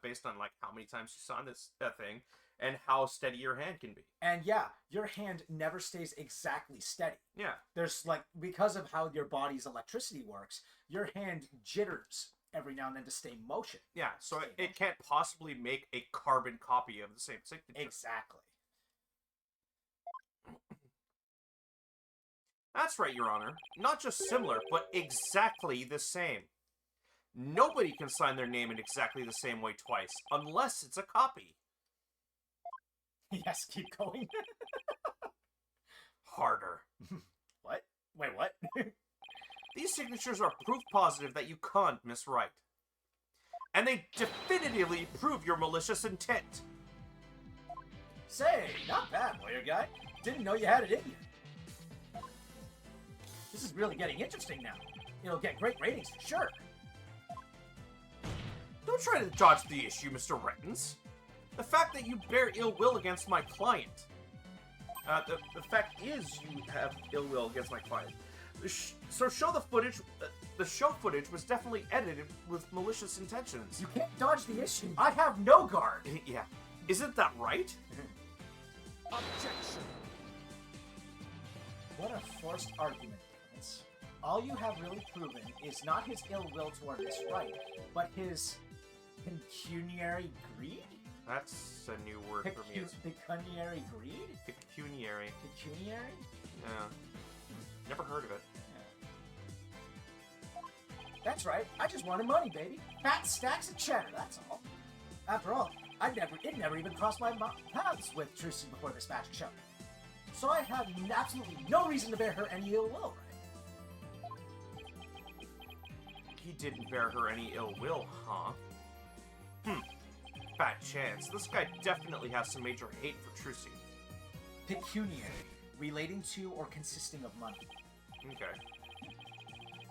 based on how many times you sign this thing and how steady your hand can be. And yeah, your hand never stays exactly steady. Yeah. There's because of how your body's electricity works, your hand jitters every now and then to stay in motion. Yeah, so it can't possibly make a carbon copy of the same signature. Exactly. That's right, Your Honor. Not just similar, but exactly the same. Nobody can sign their name in exactly the same way twice, unless it's a copy. Yes, keep going. Harder. What? Wait, what? These signatures are proof positive that you conned Miss Wright. And they definitively prove your malicious intent. Say, not bad, lawyer guy. Didn't know you had it in you. This is really getting interesting now. It'll get great ratings for sure. Don't try to dodge the issue, Mr. Rettins. The fact that you bear ill will against my client. The fact is you have ill will against my client. So show the footage. The show footage was definitely edited with malicious intentions. You can't dodge the issue. I have no guard. Yeah. Isn't that right? Objection! What a forced argument, Prince. All you have really proven is not his ill will toward Miss Wright, but his pecuniary greed? That's a new word for me. Pecuniary greed? Pecuniary. Pecuniary? Yeah. Never heard of it. That's right. I just wanted money, baby. Fat stacks of cheddar, that's all. After all, it never even crossed my paths with Trucy before this fashion show. So I have absolutely no reason to bear her any ill will, right? He didn't bear her any ill will, huh? Fat chance. This guy definitely has some major hate for Trucy. Pecuniary, relating to or consisting of money. Okay.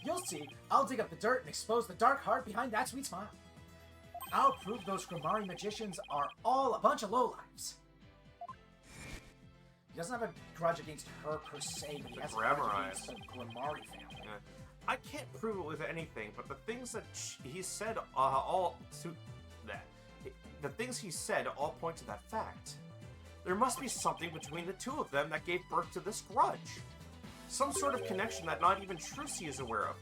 You'll see, I'll dig up the dirt and expose the dark heart behind that sweet smile. I'll prove those Grammari magicians are all a bunch of lowlifes. He doesn't have a grudge against her per se, but he has a grudge against the Grammari family. Yeah. I can't prove it with anything, but the things that he said the things he said all point to that fact. There must be something between the two of them that gave birth to this grudge. Some sort of connection that not even Trucy is aware of.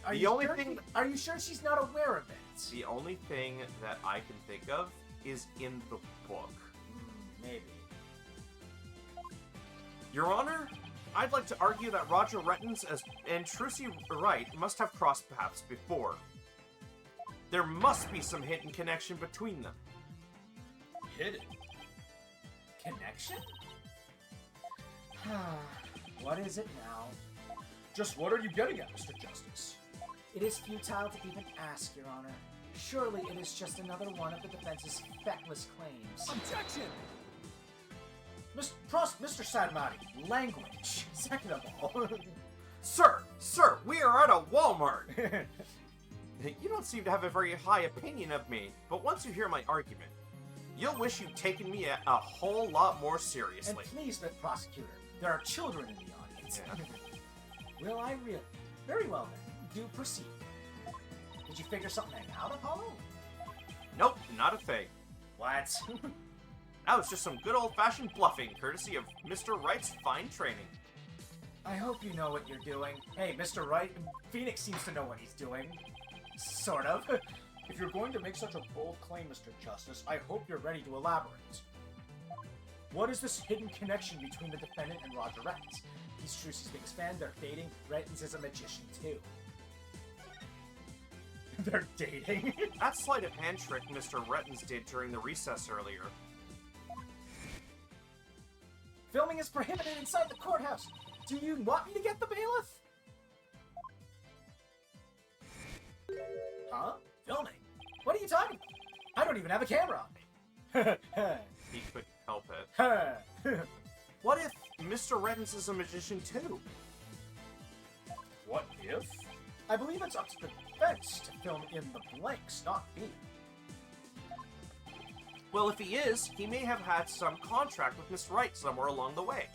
Are you sure she's not aware of it? The only thing that I can think of is in the book. Maybe. Your Honor, I'd like to argue that Roger Rettens and Trucy Wright must have crossed paths before. There must be some hidden connection between them. Hidden. Connection? What is it now? Just what are you getting at, Mr. Justice? It is futile to even ask, Your Honor. Surely it is just another one of the defense's feckless claims. Objection! Mr. Sadmati, language. Second of all. Sir, we are at a Walmart! You don't seem to have a very high opinion of me, but once you hear my argument, you'll wish you'd taken me a whole lot more seriously. And please, Mr. Prosecutor, there are children in the audience. Yeah. Will I really? Very well then, do proceed. Did you figure something out, Apollo? Nope, not a thing. What? That was just some good old-fashioned bluffing, courtesy of Mr. Wright's fine training. I hope you know what you're doing. Hey, Mr. Wright, Phoenix seems to know what he's doing. Sort of. If you're going to make such a bold claim, Mr. Justice, I hope you're ready to elaborate. What is this hidden connection between the defendant and Roger Rettens? He's Trucy's biggest fan, they're dating. Rettens is a magician, too. They're dating? That sleight of hand trick Mr. Rettens did during the recess earlier. Filming is prohibited inside the courthouse. Do you want me to get the bailiff? Huh? Filming? What are you talking about? I don't even have a camera on me. He couldn't help it. What if Mr. Rettens is a magician too? What if? I believe it's up to the defense to fill in the blanks, not me. Well, if he is, he may have had some contract with Miss Wright somewhere along the way.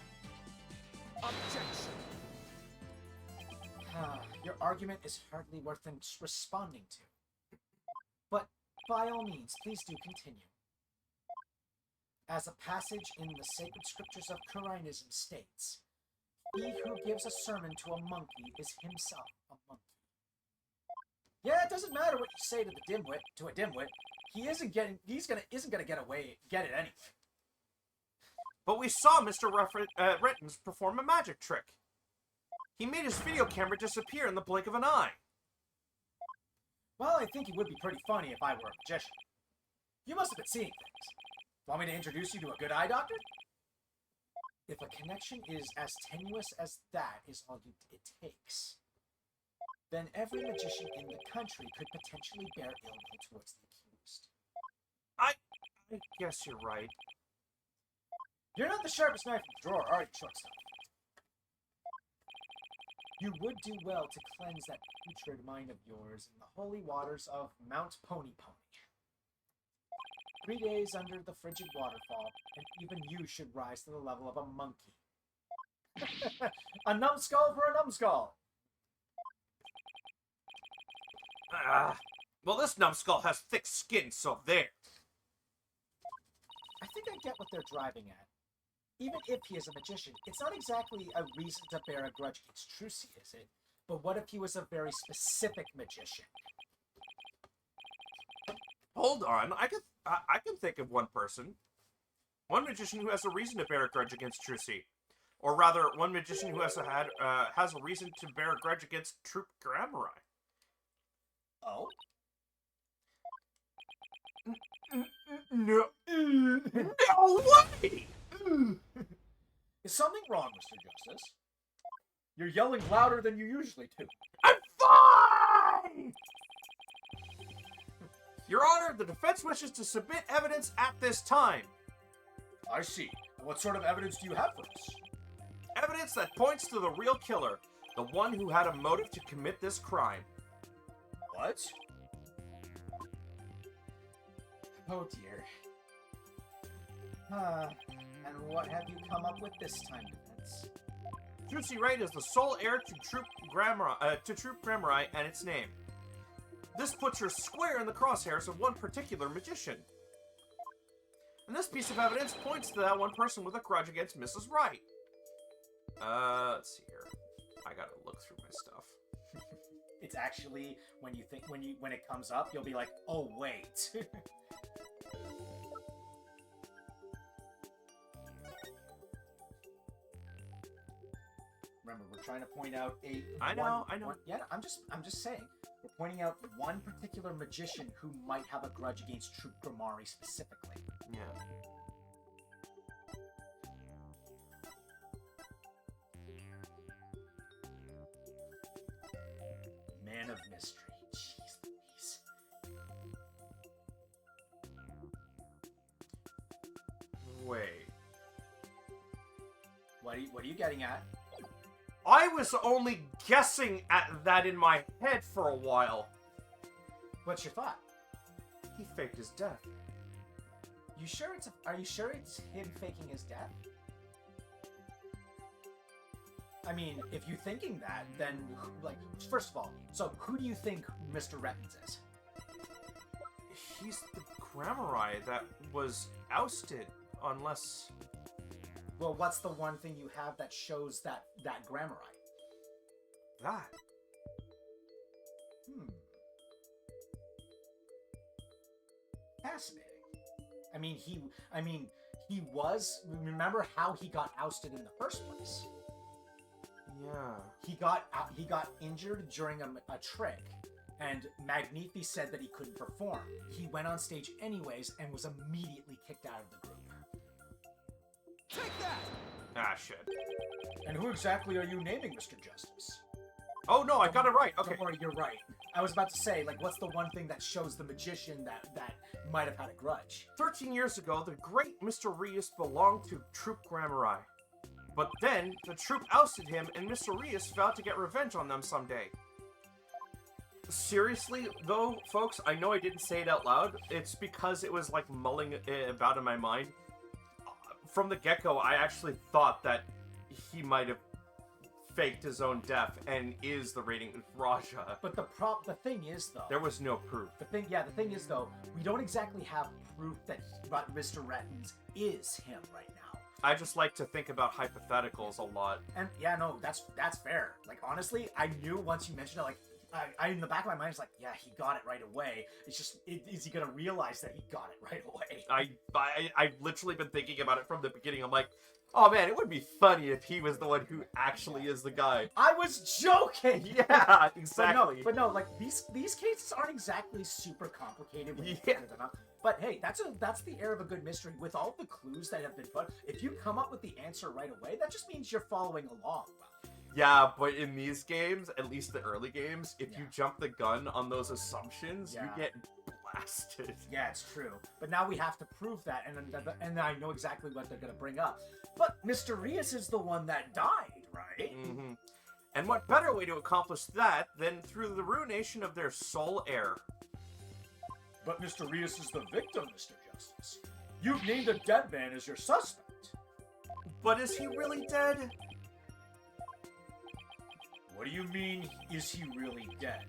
Objection! Your argument is hardly worth responding to. But, by all means, please do continue. As a passage in the sacred scriptures of Kurinism states, he who gives a sermon to a monkey is himself a monkey. Yeah, it doesn't matter what you say to a dimwit. He isn't gonna get it anyway. But we saw Mr. Rettens perform a magic trick. He made his video camera disappear in the blink of an eye. Well, I think it would be pretty funny if I were a magician. You must have been seeing things. Want me to introduce you to a good eye doctor? If a connection is as tenuous as that is all it takes, then every magician in the country could potentially bear ill will towards the accused. I guess you're right. You're not the sharpest knife in the drawer, are you, shortstop? You would do well to cleanse that putrid mind of yours in the holy waters of Mount Pony Pony. 3 days under the frigid waterfall, and even you should rise to the level of a monkey. A numbskull for a numbskull! Well, this numbskull has thick skin, so there. I think I get what they're driving at. Even if he is a magician, it's not exactly a reason to bear a grudge against Trucy, is it? But what if he was a very specific magician? Hold on, I can think of one person. One magician who has a reason to bear a grudge against Trucy. Or rather, one magician who has a reason to bear a grudge against Troop Grammari. Oh? No. No way! Is something wrong, Mr. Justice? You're yelling louder than you usually do. I'm fine! Your Honor, the defense wishes to submit evidence at this time. I see. What sort of evidence do you have for us? Evidence that points to the real killer. The one who had a motive to commit this crime. What? Oh dear. And what have you come up with this time, Defense? Juicy Wright is the sole heir to Troop Grammari and its name. This puts her square in the crosshairs of one particular magician. And this piece of evidence points to that one person with a grudge against Mrs. Wright. Let's see here. I gotta look through my stuff. It's actually when it comes up, you'll be like, oh wait. Remember, we're trying to point out I know. Yeah, I'm just saying. We're pointing out one particular magician who might have a grudge against Troop Grammari specifically. Yeah. Man of mystery. Jeez Louise. Wait. What are you getting at? I was only guessing at that in my head for a while. What's your thought? He faked his death. Are you sure it's him faking his death? I mean, if you're thinking that, then, like, first of all, so who do you think Mr. Rettins is? He's the Grammari that was ousted, unless... Well, what's the one thing you have that shows that Grammari? That. Fascinating. He was. Remember how he got ousted in the first place? Yeah. He got injured during a trick, and Magnifi said that he couldn't perform. He went on stage anyways and was immediately kicked out of the group. Take that! Ah, shit. And who exactly are you naming, Mr. Justice? Oh, no, I got it right. Okay. Don't worry, you're right. I was about to say, like, what's the one thing that shows the magician that might have had a grudge? 13 years ago, the great Mr. Rius belonged to Troop Grammari. But then, the troop ousted him, and Mr. Rius vowed to get revenge on them someday. Seriously, though, folks, I know I didn't say it out loud. It's because it was, like, mulling about in my mind. From the get-go, I actually thought that he might have faked his own death and is the rating Raja. But the thing is, though... There was no proof. The thing is, though, we don't exactly have proof that Mr. Rettins is him right now. I just like to think about hypotheticals a lot. And, yeah, no, that's fair. Like, honestly, I knew once you mentioned it, like, I in the back of my mind, it's like, yeah, he got it right away. It's just, is he gonna realize that he got it right away? I've literally been thinking about it from the beginning. I'm like, oh man, it would be funny if he was the one who actually is the guy. I was joking! Yeah, exactly. But no, like, these cases aren't exactly super complicated when you Yeah. figure them out. But hey, that's the air of a good mystery. With all the clues that have been put, if you come up with the answer right away, that just means you're following along well. Yeah, but in these games, at least the early games, if you Yeah. jump the gun on those assumptions, Yeah. you get blasted. Yeah, it's true. But now we have to prove that, and I know exactly what they're gonna bring up. But Mr. Rius is the one that died, right? Mm-hmm. And what better way to accomplish that than through the ruination of their sole heir? But Mr. Rius is the victim, Mr. Justice. You've named a dead man as your suspect. But is he really dead? What do you mean, is he really dead?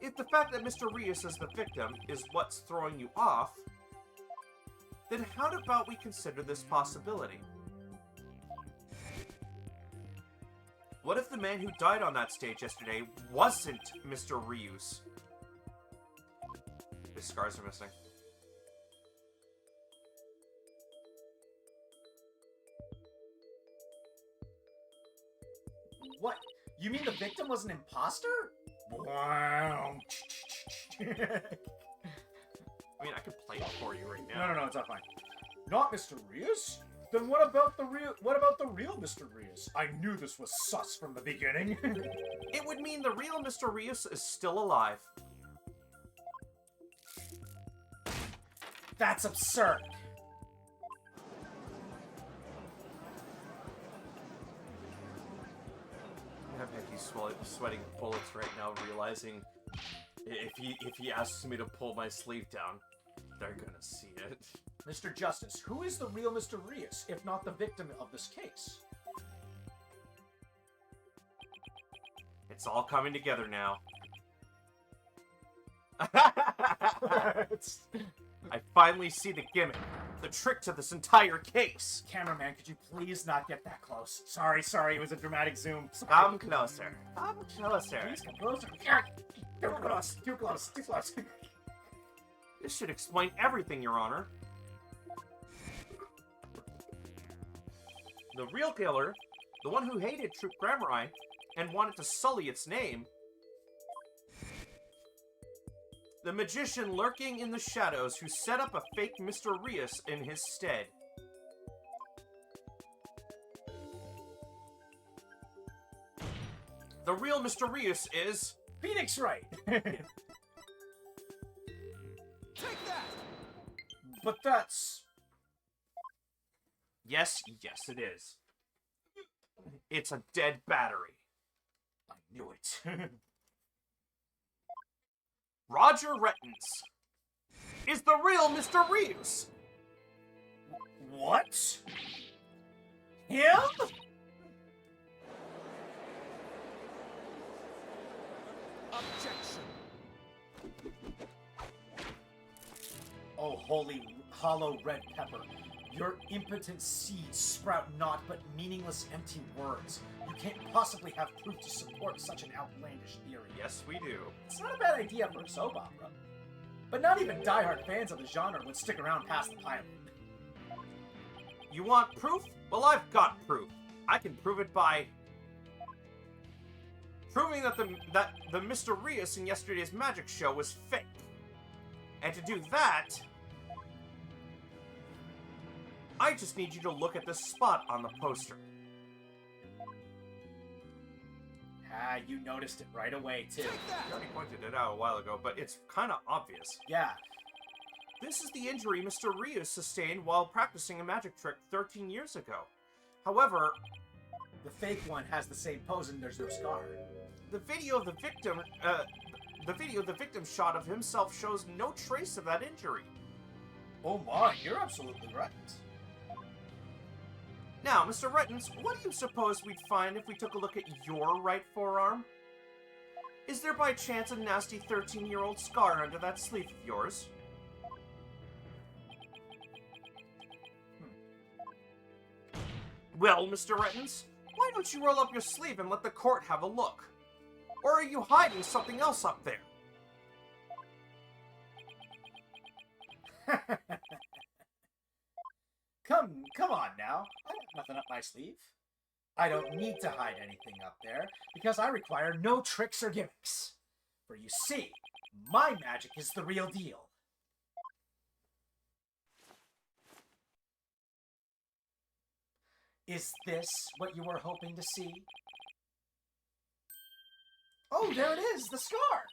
If the fact that Mr. Rius is the victim is what's throwing you off, then how about we consider this possibility? What if the man who died on that stage yesterday wasn't Mr. Rius? His scars are missing. What? You mean the victim was an imposter? Wow. I mean, I could play it for you right now. No, it's not fine. Not Mr. Rius? Then what about the real Mr. Rius? I knew this was sus from the beginning. It would mean the real Mr. Rius is still alive. That's absurd. he's sweating bullets right now, realizing if he asks me to pull my sleeve down, they're gonna see it. Mr. Justice, who is the real Mr. Rios, if not the victim of this case? It's all coming together now. I finally see the gimmick, the trick to this entire case. Cameraman, could you please not get that close? Sorry, it was a dramatic zoom. Sorry. Come closer. Come closer. Please come closer. Too close. This should explain everything, Your Honor. The real killer, the one who hated Troop Grammari and wanted to sully its name, the magician lurking in the shadows who set up a fake Mr. Rios in his stead. The real Mr. Rios is... Phoenix Wright! Take that! But that's... Yes, it is. It's a dead battery. I knew it. Roger Rettens is the real Mr. Rios. What? Him? Objection. Oh, holy hollow red pepper. Your impotent seeds sprout naught but meaningless empty words. You can't possibly have proof to support such an outlandish theory. Yes, we do. It's not a bad idea for a soap opera. But not even diehard fans of the genre would stick around past the pilot. You want proof? Well, I've got proof. I can prove it by proving that the Mr. Rios in yesterday's magic show was fake. And to do that, I just need you to look at this spot on the poster. Ah, you noticed it right away, too. Take that! I already pointed it out a while ago, but it's kind of obvious. Yeah. This is the injury Mr. Rios sustained while practicing a magic trick 13 years ago. However, The fake one has the same pose and there's no scar. the video of the victim shot of himself shows no trace of that injury. Oh my, you're absolutely right. Now, Mr. Rettens, what do you suppose we'd find if we took a look at your right forearm? Is there by chance a nasty 13-year-old scar under that sleeve of yours? Well, Mr. Rettens, why don't you roll up your sleeve and let the court have a look? Or are you hiding something else up there? Come on now. I got nothing up my sleeve. I don't need to hide anything up there, because I require no tricks or gimmicks. For you see, my magic is the real deal. Is this what you were hoping to see? Oh, there it is, the scar!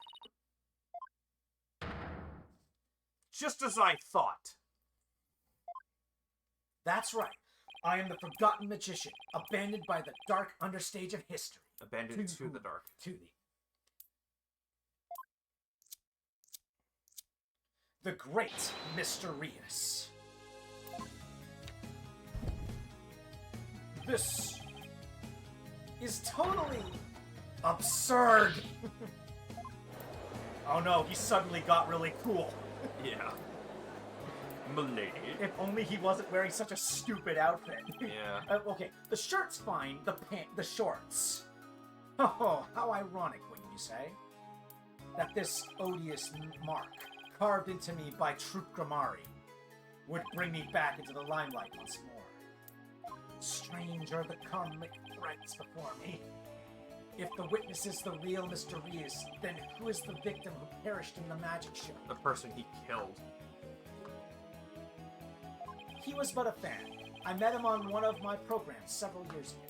Just as I thought. That's right. I am the forgotten magician, abandoned by the dark understage of history. Abandoned to the dark. To the great Mr. Rios. This is totally absurd. Oh no, he suddenly got really cool. Yeah. Milady. If only he wasn't wearing such a stupid outfit. Yeah. Okay, the shirt's fine, the shorts. Oh, how ironic, wouldn't you say? That this odious mark, carved into me by Troop Grammari, would bring me back into the limelight once more. Strange are the comic threats before me. If the witness is the real Mr. Rios, then who is the victim who perished in the magic show? The person he killed. He was but a fan. I met him on one of my programs several years ago.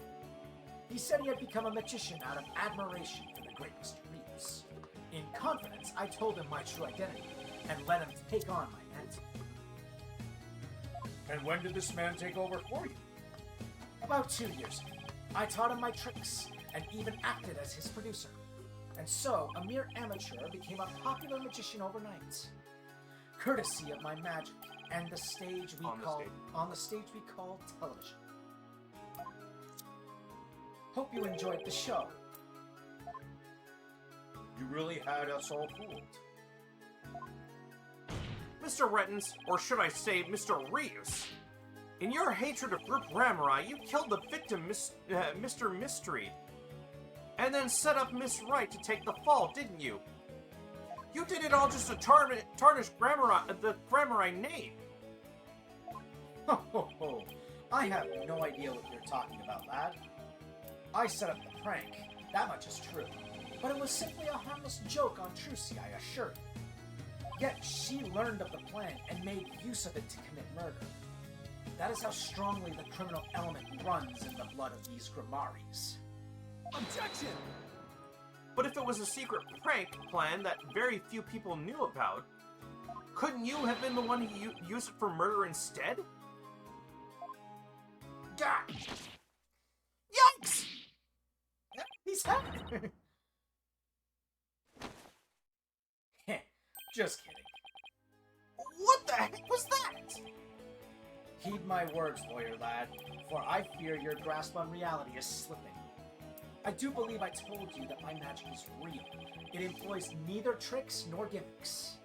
He said he had become a magician out of admiration for the great Mr. Rios. In confidence, I told him my true identity and let him take on my mantle. And when did this man take over for you? About 2 years ago, I taught him my tricks, and even acted as his producer. And so, a mere amateur became a popular magician overnight. Courtesy of my magic and the stage we on the stage we call television. Hope you enjoyed the show. You really had us all fooled. Mr. Rettens, or should I say Mr. Reeves, in your hatred of Group Ramurai, you killed the victim, Mr. Mystery, and then set up Miss Wright to take the fall, didn't you? You did it all just to tarnish the Ramurai name. Ho ho ho! I have no idea what you're talking about, lad. I set up the prank, that much is true. But it was simply a harmless joke on Trucy, I assure you. Yet she learned of the plan and made use of it to commit murder. That is how strongly the criminal element runs in the blood of these Grimoires. Objection! But if it was a secret prank plan that very few people knew about, couldn't you have been the one who used it for murder instead? Gah! Yikes! He's happy! Just kidding. What the heck was that? Heed my words, lawyer lad, for I fear your grasp on reality is slipping. I do believe I told you that my magic is real. It employs neither tricks nor gimmicks.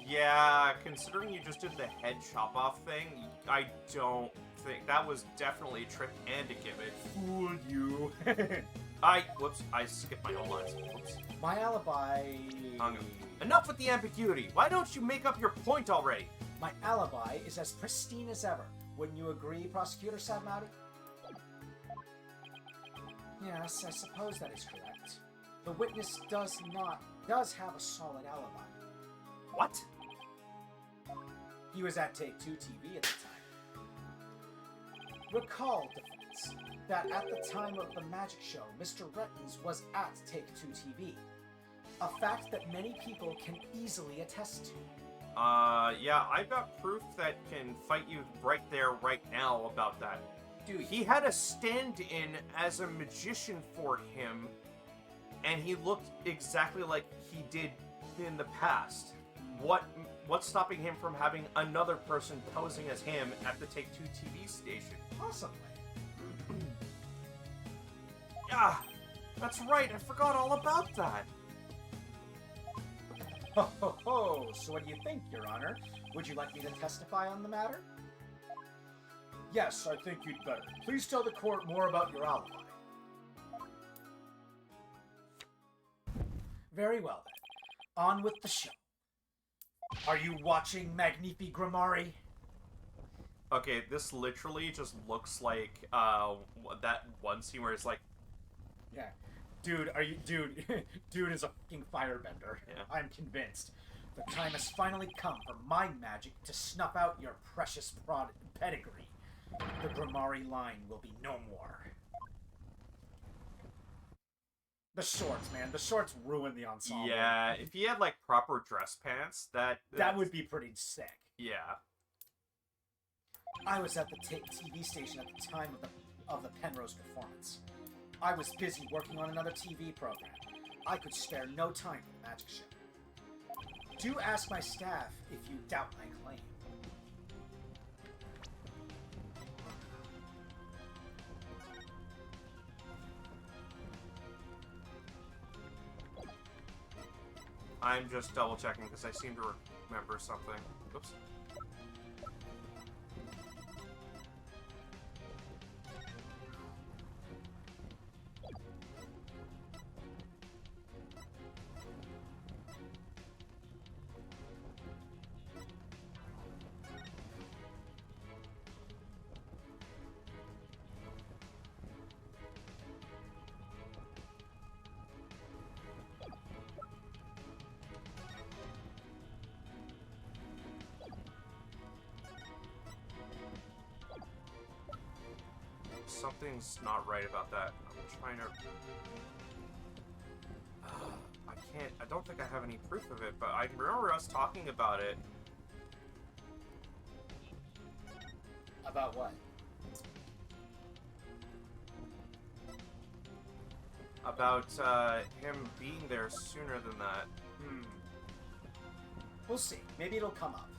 Yeah, considering you just did the head chop off thing, I don't think that was definitely a trick and a gimmick. Fooled you. Whoops, I skipped my own lines. Whoops. My alibi... Enough with the ambiguity. Why don't you make up your point already? My alibi is as pristine as ever. Wouldn't you agree, Prosecutor Sadmati? Yes, I suppose that is correct. The witness does have a solid alibi. What? He was at Take Two TV at the time. Recall, defense, that at the time of the magic show, Mr. Rettens was at Take Two TV. A fact that many people can easily attest to. Yeah, I've got proof that can fight you right there, right now about that. Dude, He had a stand-in as a magician for him, and he looked exactly like he did in the past. What's stopping him from having another person posing as him at the Take-Two TV station? possibly. Yeah, that's right, I forgot all about that. Ho ho ho! So what do you think, Your Honor? Would you like me to testify on the matter? Yes, I think you'd better. Please tell the court more about your alibi. Very well then. On with the show. Are you watching Magnifi Grimari? Okay, this literally just looks like that one scene where it's like, Yeah. Dude, dude is a fucking firebender. Yeah. I'm convinced. The time has finally come for my magic to snuff out your precious pedigree. The Grimari line will be no more. The shorts, man. The shorts ruin the ensemble. yeah, if he had like proper dress pants, That would be pretty sick. yeah. I was at the TV station at the time of the Penrose performance. I was busy working on another TV program. I could spare no time for the magic show. Do ask my staff if you doubt my claim. I'm just double checking because I seem to remember something. Oops. Something's not right about that. I'm trying to... I don't think I have any proof of it, but I remember us talking about it. About what? about him being there sooner than that. We'll see. Maybe it'll come up.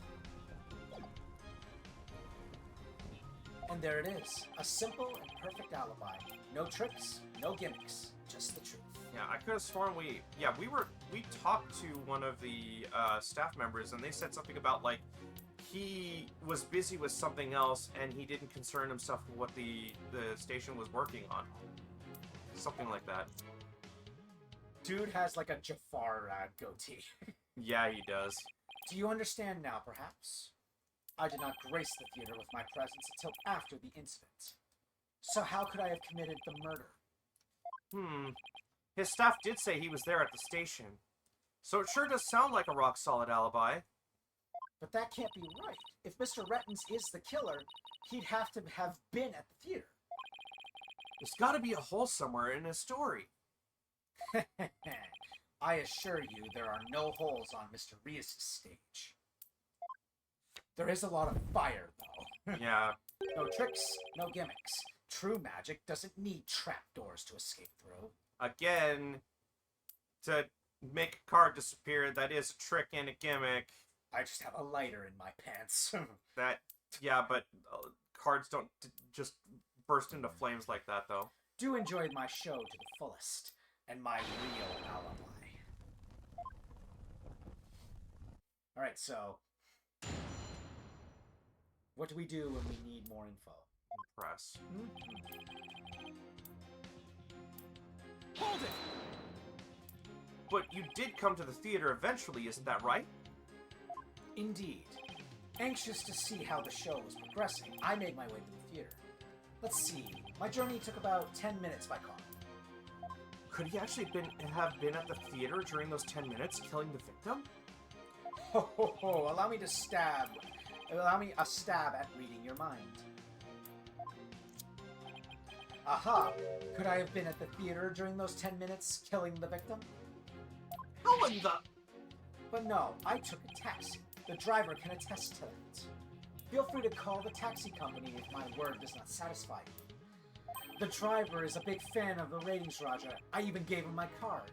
And there it is. A simple and perfect alibi. No tricks, no gimmicks. Just the truth. Yeah, I could have sworn we talked to one of the staff members, and they said something about, like, he was busy with something else, and he didn't concern himself with what the station was working on. Something like that. Dude has like a Jafar goatee. Yeah, he does. Do you understand now, perhaps? I did not grace the theater with my presence until after the incident. So how could I have committed the murder? His staff did say he was there at the station. So it sure does sound like a rock-solid alibi. But that can't be right. If Mr. Rettens is the killer, he'd have to have been at the theater. There's gotta be a hole somewhere in his story. I assure you there are no holes on Mr. Rias' stage. There is a lot of fire, though. Yeah. No tricks, no gimmicks. True magic doesn't need trapdoors to escape through. Again, to make a card disappear, that is a trick and a gimmick. I just have a lighter in my pants. That, yeah, but cards don't just burst into flames like that, though. Do enjoy my show to the fullest, and my real alibi. Alright, so... what do we do when we need more info? Press. Hold it! But you did come to the theater eventually, isn't that right? Indeed. Anxious to see how the show was progressing, I made my way to the theater. Let's see, my journey took about 10 minutes by car. Could he actually have been at the theater during those 10 minutes, killing the victim? Ho ho ho, allow me a stab at reading your mind. Aha! Could I have been at the theater during those 10 minutes, killing the victim? How in the... But no, I took a taxi. The driver can attest to that. Feel free to call the taxi company if my word does not satisfy you. The driver is a big fan of the ratings, Roger. I even gave him my card.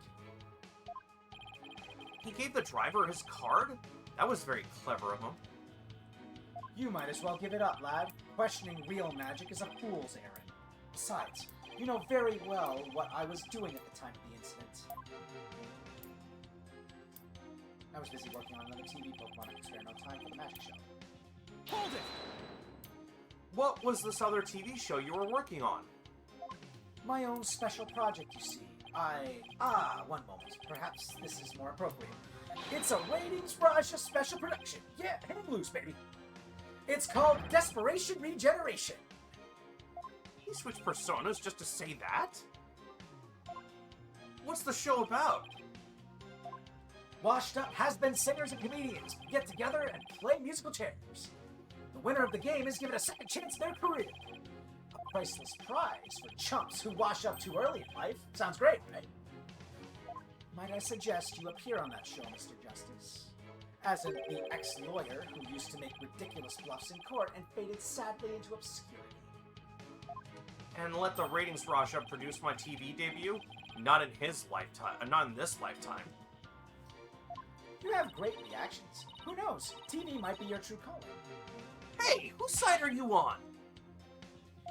He gave the driver his card? That was very clever of him. You might as well give it up, lad. Questioning real magic is a fool's errand. Besides, you know very well what I was doing at the time of the incident. I was busy working on another TV Pokemon. I could spare no time for the magic show. Hold it! What was this other TV show you were working on? My own special project, you see. One moment. Perhaps this is more appropriate. It's a Ratings Raja special production. Yeah, hang loose, baby. It's called Desperation Regeneration. He switched personas just to say that? What's the show about? Washed up has-been singers and comedians get together and play musical chairs. The winner of the game is given a second chance in their career. A priceless prize for chumps who wash up too early in life. Sounds great, right? Might I suggest you appear on that show, Mr. Justice? As the ex-lawyer who used to make ridiculous bluffs in court and faded sadly into obscurity. And let the Ratings Raja produce my TV debut? Not in his lifetime. Not in this lifetime. You have great reactions. Who knows? TV might be your true calling. Hey, whose side are you on?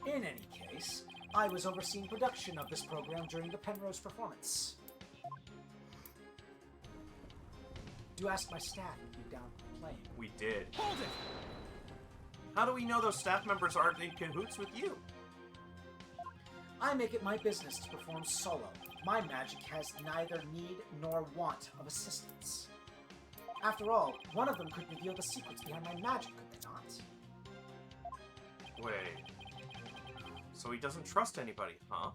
In any case, I was overseeing production of this program during the Penrose performance. Do ask my staff if you down for playing. We did. Hold it! How do we know those staff members aren't in cahoots with you? I make it my business to perform solo. My magic has neither need nor want of assistance. After all, one of them could reveal the secrets behind my magic, could they not? Wait. So he doesn't trust anybody, huh?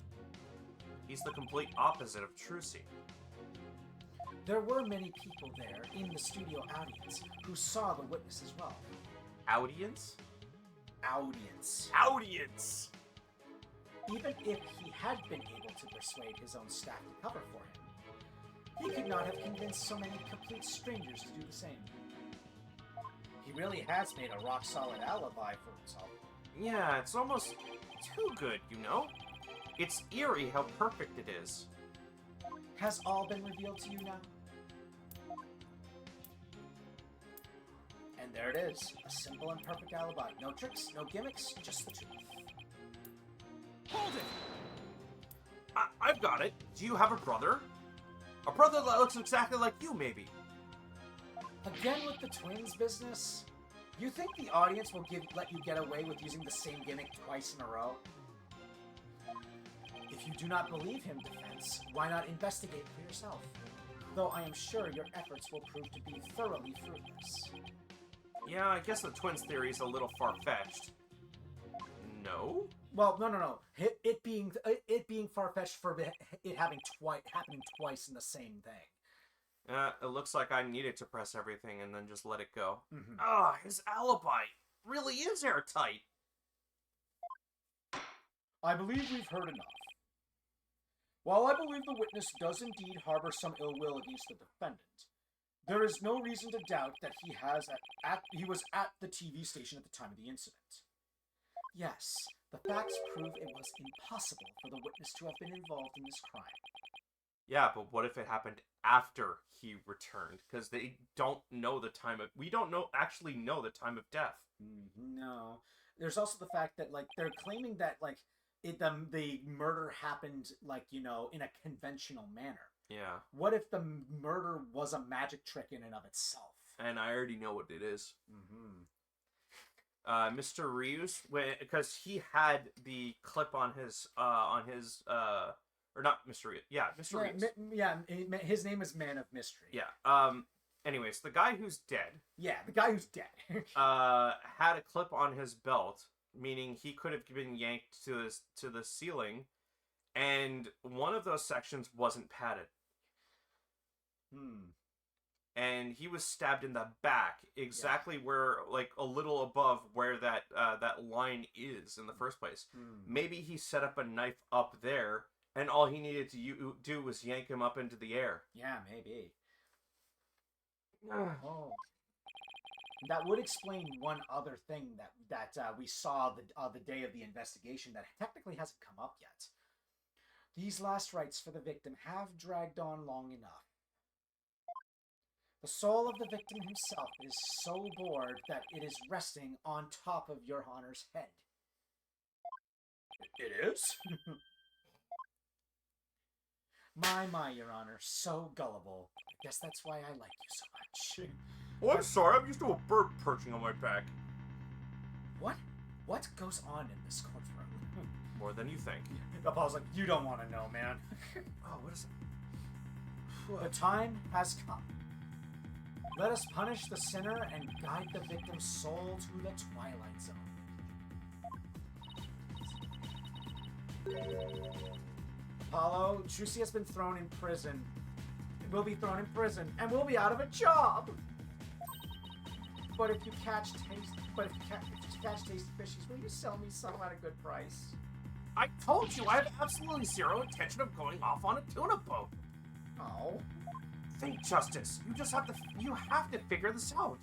He's the complete opposite of Trucy. There were many people there in the studio audience who saw the witness as well. Audience? Audience. Audience! Even if he had been able to persuade his own staff to cover for him, he could not have convinced so many complete strangers to do the same. He really has made a rock-solid alibi for himself. Yeah, it's almost too good, you know? It's eerie how perfect it is. Has all been revealed to you now? And there it is. A simple and perfect alibi. No tricks, no gimmicks, just the truth. Hold it! I've got it. Do you have a brother? A brother that looks exactly like you, maybe. Again with the twins business? You think the audience will let you get away with using the same gimmick twice in a row? If you do not believe him, Defense, why not investigate for yourself? Though I am sure your efforts will prove to be thoroughly fruitless. Yeah, I guess the twins theory is a little far-fetched. No? Well, no. It being far-fetched for it happening twice in the same thing. It looks like I needed to press everything and then just let it go. Mm-hmm. His alibi really is airtight. I believe we've heard enough. While I believe the witness does indeed harbor some ill will against the defendant, there is no reason to doubt that he was at the TV station at the time of the incident. Yes, the facts prove it was impossible for the witness to have been involved in this crime. Yeah, but what if it happened after he returned? Because they don't know the time of... We don't actually know the time of death. No. There's also the fact that, like, they're claiming that, like, the murder happened, like, you know, in a conventional manner. Yeah. What if the murder was a magic trick in and of itself? And I already know what it is. Mm-hmm. Mr. Reeves, because he had the clip on his, or not Mr. Reeves. Yeah, Mr. Reeves. His name is Man of Mystery. Yeah. Anyways, the guy who's dead. Yeah, the guy who's dead. Had a clip on his belt, meaning he could have been yanked to the ceiling, and one of those sections wasn't padded. And he was stabbed in the back, exactly where, like, a little above where that line is in the first place. Maybe he set up a knife up there, and all he needed to do was yank him up into the air. Yeah, maybe. Oh. That would explain one other thing that we saw the day of the investigation that technically hasn't come up yet. These last rites for the victim have dragged on long enough. The soul of the victim himself is so bored that it is resting on top of your Honor's head. It is? My, Your Honor, so gullible. I guess that's why I like you so much. Oh, I'm sorry, I'm used to a bird perching on my back. What goes on in this courtroom? More than you think. Paul's like, you don't want to know, man. Oh, what is it? The time has come. Let us punish the sinner and guide the victim's soul to the Twilight Zone. Apollo, Trucy has been thrown in prison. We'll be thrown in prison, and we'll be out of a job. But if you catch tasty fishies, will you sell me some at a good price? I told you I have absolutely zero intention of going off on a tuna boat. Oh. Think, Justice. You have to figure this out.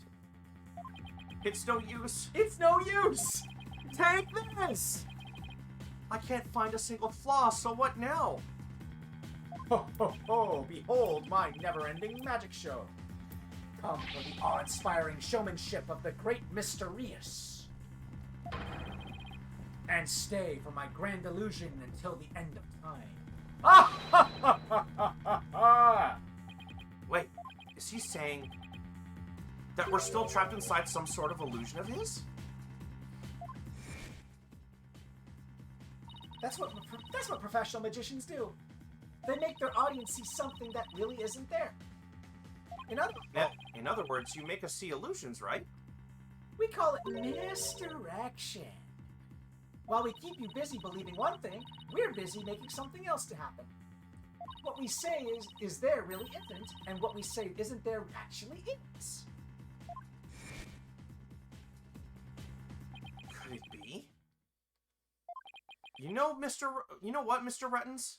It's no use. It's no use! Take this! I can't find a single flaw, so what now? Ho, ho, ho! Behold my never-ending magic show. Come for the awe-inspiring showmanship of the great Mysterious. And stay for my grand illusion until the end of time. Ah, ha, ha, ha, ha, ha, ha! Wait, is he saying that we're still trapped inside some sort of illusion of his? That's what professional magicians do. They make their audience see something that really isn't there. In other words, you make us see illusions, right? We call it misdirection. While we keep you busy believing one thing, we're busy making something else to happen. What we say is there really isn't, and what we say isn't there actually is. Could it be? You know what, Mr. Ruttons?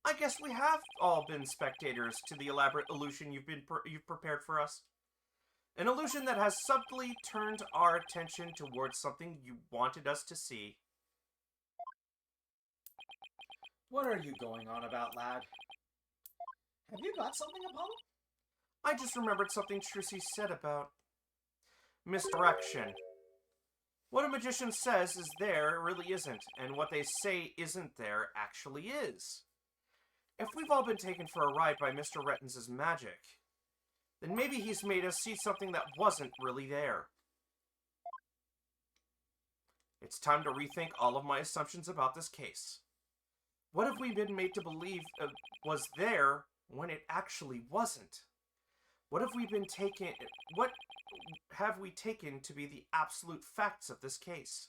I guess we have all been spectators to the elaborate illusion you've prepared for us. An illusion that has subtly turned our attention towards something you wanted us to see. What are you going on about, lad? Have you got something, Apollo? I just remembered something Trissy said about misdirection. What a magician says is there really isn't, and what they say isn't there actually is. If we've all been taken for a ride by Mr. Rettens' magic, then maybe he's made us see something that wasn't really there. It's time to rethink all of my assumptions about this case. What have we been made to believe was there when it actually wasn't? What have we taken to be the absolute facts of this case?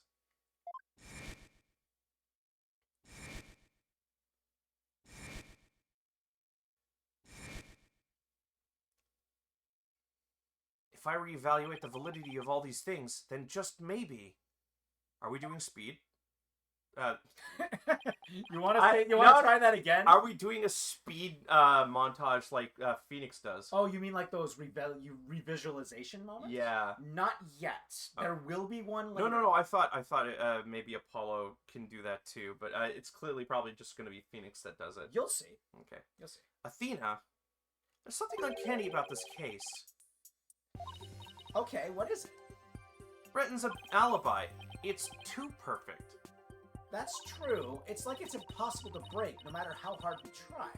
If I reevaluate the validity of all these things, then just maybe... Are we doing speed? You want to try that again? Are we doing a speed montage like Phoenix does? Oh, you mean like those revisualization moments? Yeah. Not yet. There will be one later. No. I thought maybe Apollo can do that too, but it's clearly probably just going to be Phoenix that does it. You'll see. Okay. You'll see. Athena, there's something uncanny about this case. Okay, what is it? Bretton's alibi. It's too perfect. That's true. It's like it's impossible to break, no matter how hard we try.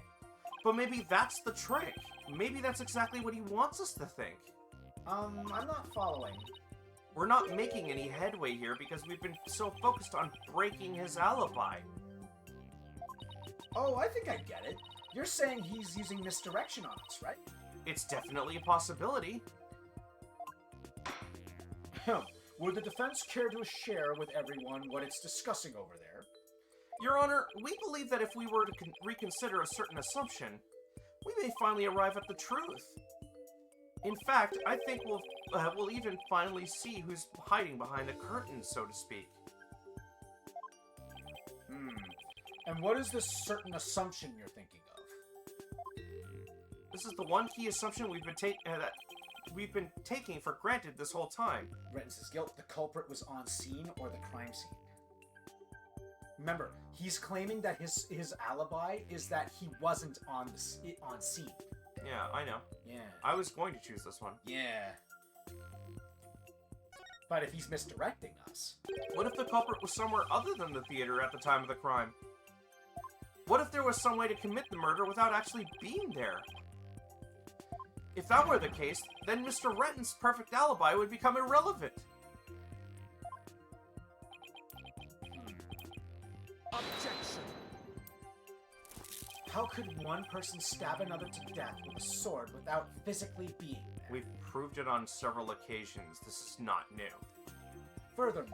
But maybe that's the trick. Maybe that's exactly what he wants us to think. I'm not following. We're not making any headway here because we've been so focused on breaking his alibi. Oh, I think I get it. You're saying he's using misdirection on us, right? It's definitely a possibility. Would the defense care to share with everyone what it's discussing over there? Your Honor, we believe that if we were to reconsider a certain assumption, we may finally arrive at the truth. In fact, I think we'll even finally see who's hiding behind the curtain, so to speak. And what is this certain assumption you're thinking of? This is the one key assumption we've been taking for granted this whole time. Rettens' guilt, the culprit was on scene or the crime scene. Remember, he's claiming that his alibi is that he wasn't on scene. Yeah, I know. Yeah. I was going to choose this one. Yeah. But if he's misdirecting us... What if the culprit was somewhere other than the theater at the time of the crime? What if there was some way to commit the murder without actually being there? If that were the case, then Mr. Renton's perfect alibi would become irrelevant. Objection. How could one person stab another to death with a sword without physically being there? We've proved it on several occasions. This is not new. Furthermore,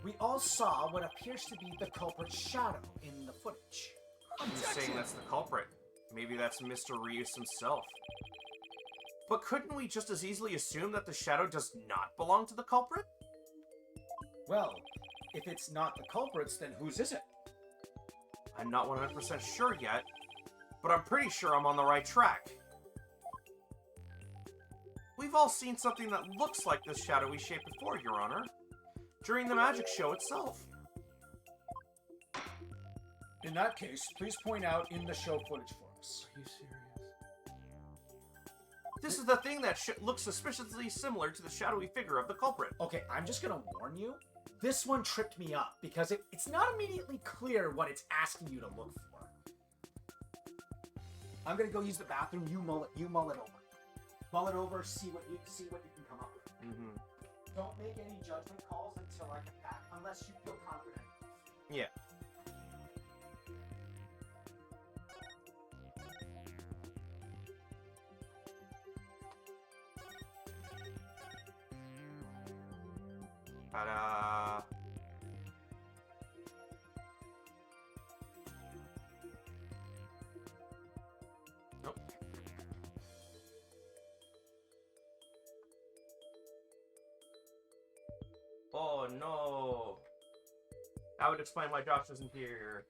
we all saw what appears to be the culprit's shadow in the footage. Who's saying that's the culprit? Maybe that's Mr. Reeves himself. But couldn't we just as easily assume that the shadow does not belong to the culprit? Well, if it's not the culprit's, then whose is it? I'm not 100% sure yet, but I'm pretty sure I'm on the right track. We've all seen something that looks like this shadowy shape before, Your Honor, during the magic show itself. In that case, please point out in the show footage for us. Are you serious? This is the thing that looks suspiciously similar to the shadowy figure of the culprit. Okay, I'm just gonna warn you. This one tripped me up because it's not immediately clear what it's asking you to look for. I'm gonna go use the bathroom. You mull it over. Mull it over. See what you can come up with. Mm-hmm. Don't make any judgment calls until I get back, unless you feel confident. Yeah. Ta-da! Nope. Oh no! That would explain why Josh isn't here.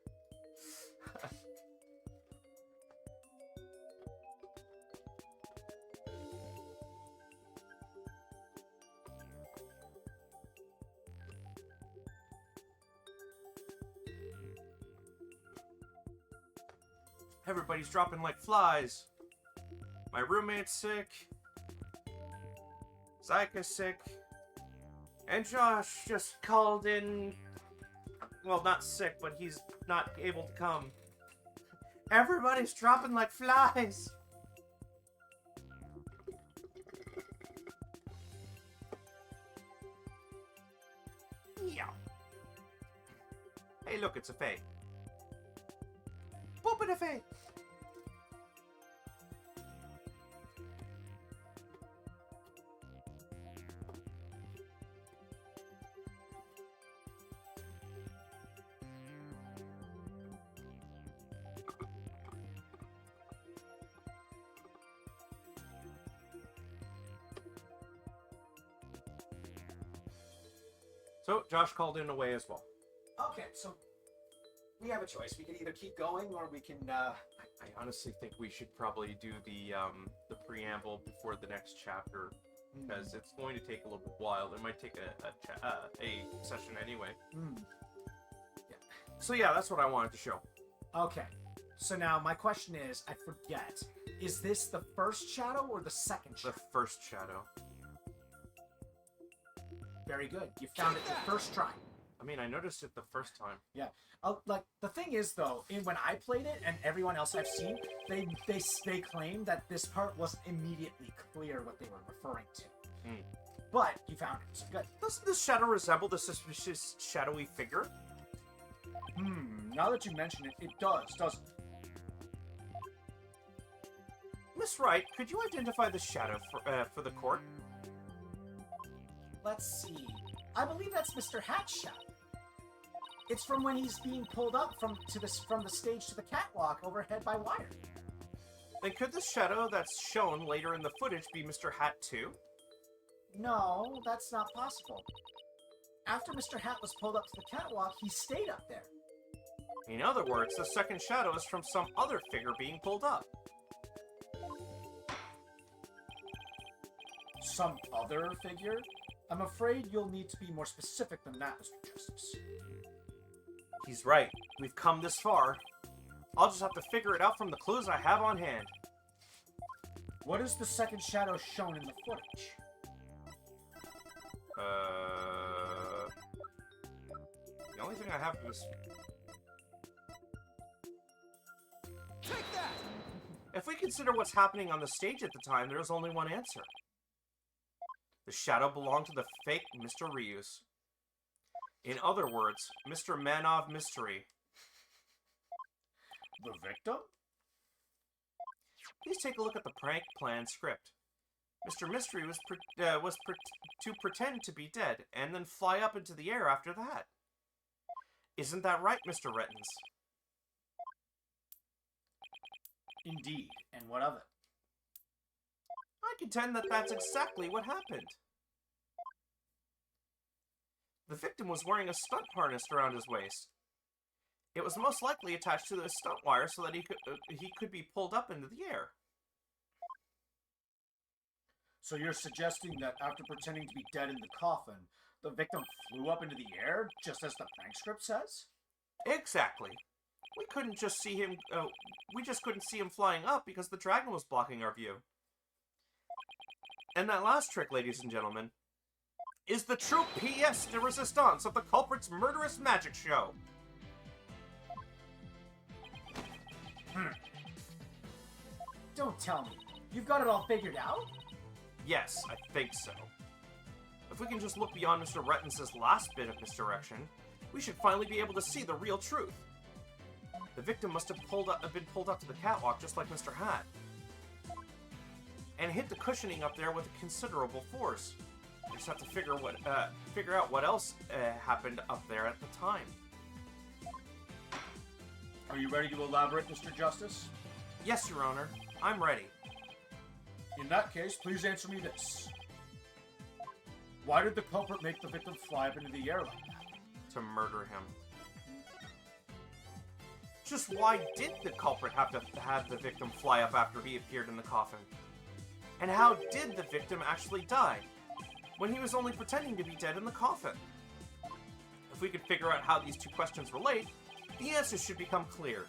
Everybody's dropping like flies. My roommate's sick. Zyka's sick. And Josh just called in. Well, not sick, but he's not able to come. Everybody's dropping like flies. Yeah. Hey, look, it's a Fae. Boop it a Fae. So, Josh called in away as well. Okay, so we have a choice. We can either keep going or we can. I honestly think we should probably do the preamble before the next chapter, because it's going to take a little while. It might take a session anyway. Yeah. So yeah, that's what I wanted to show. Okay. So now my question is, I forget, is this the first shadow or the second shadow? The first shadow. Very good. You found it the first try. I mean, I noticed it the first time. Yeah. Like the thing is though, when I played it and everyone else I've seen, they claim that this part wasn't immediately clear what they were referring to. But you found it, so good. Doesn't this shadow resemble the suspicious shadowy figure? Now that you mention it, it does, doesn't it? Miss Wright, could you identify the shadow for the court? Let's see. I believe that's Mr. Hat's shadow. It's from when he's being pulled up from the stage to the catwalk overhead by wire. Then could the shadow that's shown later in the footage be Mr. Hat too? No, that's not possible. After Mr. Hat was pulled up to the catwalk, he stayed up there. In other words, the second shadow is from some other figure being pulled up. Some other figure? I'm afraid you'll need to be more specific than that, Mr. Justice. He's right. We've come this far. I'll just have to figure it out from the clues I have on hand. What is the second shadow shown in the footage? The only thing I have is... Take that! If we consider what's happening on the stage at the time, there's only one answer. The shadow belonged to the fake Mr. Ryus. In other words, Mr. Manov Mystery. The victim? Please take a look at the prank plan script. Mr. Mystery was to pretend to be dead, and then fly up into the air after that. Isn't that right, Mr. Rettens? Indeed. And what of it? I contend that that's exactly what happened. The victim was wearing a stunt harness around his waist. It was most likely attached to the stunt wire so that he could be pulled up into the air. So you're suggesting that after pretending to be dead in the coffin, the victim flew up into the air, just as the prank script says? Exactly. We couldn't just see him. We just couldn't see him flying up because the dragon was blocking our view. And that last trick, ladies and gentlemen, is the true pièce de résistance of the culprit's murderous magic show. Don't tell me. You've got it all figured out? Yes, I think so. If we can just look beyond Mr. Rettens' last bit of misdirection, we should finally be able to see the real truth. The victim must have been pulled up to the catwalk just like Mr. Hat, and hit the cushioning up there with considerable force. We just have to figure out what else happened up there at the time. Are you ready to elaborate, Mr. Justice? Yes, Your Honor. I'm ready. In that case, please answer me this. Why did the culprit make the victim fly up into the air like that? To murder him. Just why did the culprit have to have the victim fly up after he appeared in the coffin? And how did the victim actually die, when he was only pretending to be dead in the coffin? If we could figure out how these two questions relate, the answers should become clear.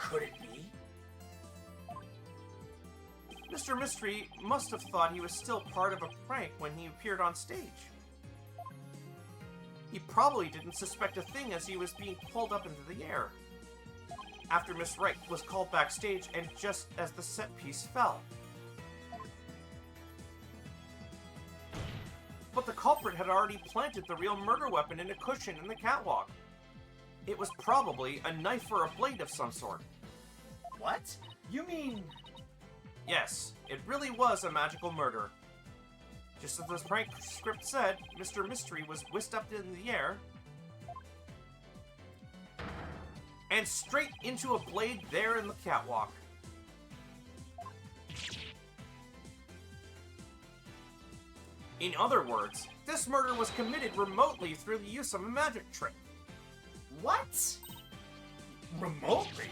Could it be? Mr. Mystery must have thought he was still part of a prank when he appeared on stage. He probably didn't suspect a thing as he was being pulled up into the air. After Miss Wright was called backstage and just as the set piece fell. But the culprit had already planted the real murder weapon in a cushion in the catwalk. It was probably a knife or a blade of some sort. What? You mean... Yes, it really was a magical murder. Just as the prank script said, Mr. Mystery was whisked up in the air and straight into a blade there in the catwalk. In other words, this murder was committed remotely through the use of a magic trick. What? Remotely?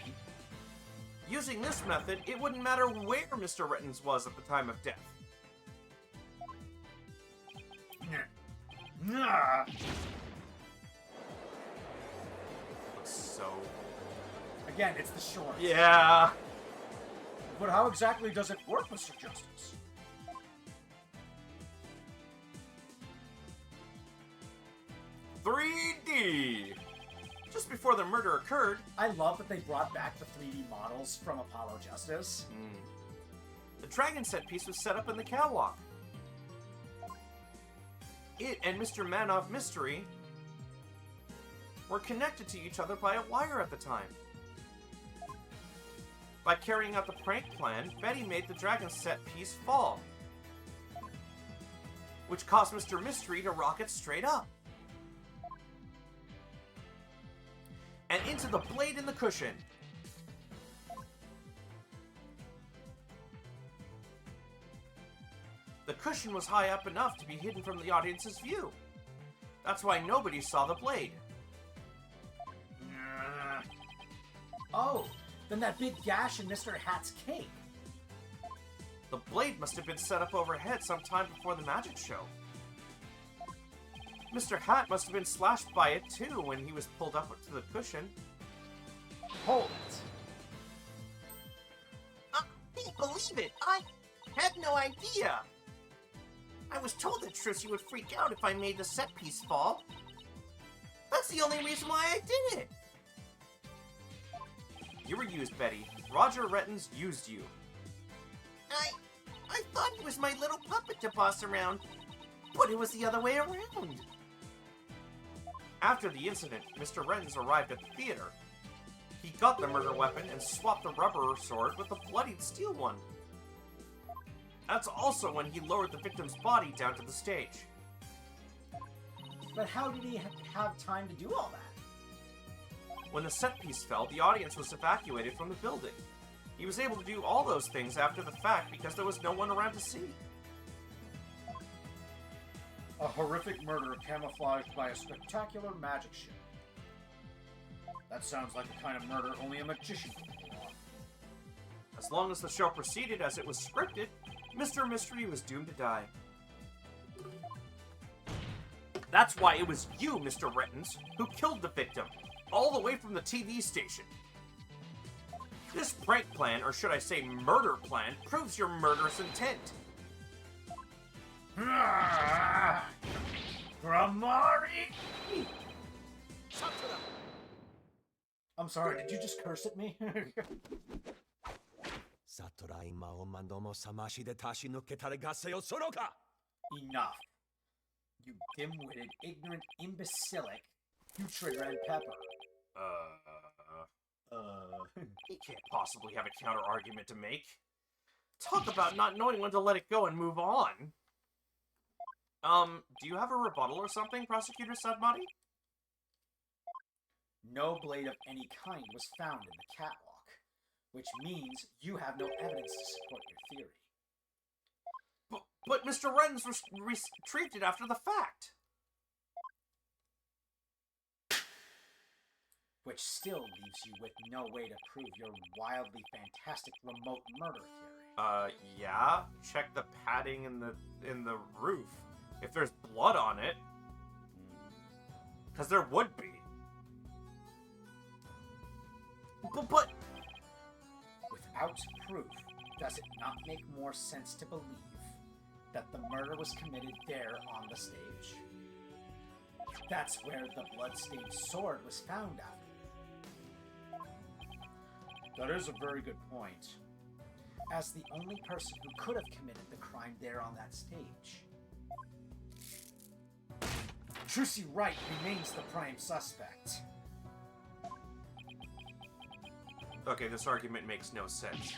Using this method, it wouldn't matter where Mr. Rittens was at the time of death. Nah. So... Again, it's the short. yeah... But how exactly does it work, Mr. Justice? "3D!" Just before the murder occurred, I love that they brought back the 3D models from Apollo Justice. the dragon set piece was set up in the catwalk. It and Mr. Manoff Mystery were connected to each other by a wire at the time. By carrying out the prank plan, Betty made the dragon set piece fall, which caused Mr. Mystery to rocket straight up and into the blade in the cushion. The cushion was high up enough to be hidden from the audience's view. That's why nobody saw the blade. Oh, then that big gash in Mr. Hat's cape. The blade must have been set up overhead sometime before the magic show. Mr. Hat must have been slashed by it too when he was pulled up to the cushion. Hold it. I can't believe it. I had no idea. I was told that Trissy would freak out if I made the set piece fall. That's the only reason why I did it. You were used, Betty. Roger Rettens used you. I thought he was my little puppet to boss around, but it was the other way around. After the incident, Mr. Rettens arrived at the theater. He got the murder weapon and swapped the rubber sword with the bloodied steel one. That's also when he lowered the victim's body down to the stage. But how did he have time to do all that? When the set piece fell, the audience was evacuated from the building. He was able to do all those things after the fact because there was no one around to see. A horrific murder camouflaged by a spectacular magic show. That sounds like the kind of murder only a magician can pull off. As long as the show proceeded as it was scripted, Mr. Mystery was doomed to die. That's why it was you, Mr. Rettens, who killed the victim, all the way from the TV station. This prank plan, or should I say murder plan, proves your murderous intent. Gramari! I'm sorry, did you just curse at me? サトライマオマンドもさましで足し抜けたらガセよそのか Enough. You dim-witted, ignorant, imbecilic, putrid red pepper. He can't possibly have a counter-argument to make. Talk about not knowing when to let it go and move on. Do you have a rebuttal or something, Prosecutor Sadmati? No blade of any kind was found in the catwalk, which means you have no evidence to support your theory. But Mr. Rettens retrieved it after the fact. Which still leaves you with no way to prove your wildly fantastic remote murder theory. Yeah. Check the padding in the roof. If there's blood on it. Because there would be. But without proof, does it not make more sense to believe that the murder was committed there on the stage? That's where the blood-stained sword was found after. That is a very good point. As the only person who could have committed the crime there on that stage. Trucy Wright remains the prime suspect. Okay, this argument makes no sense.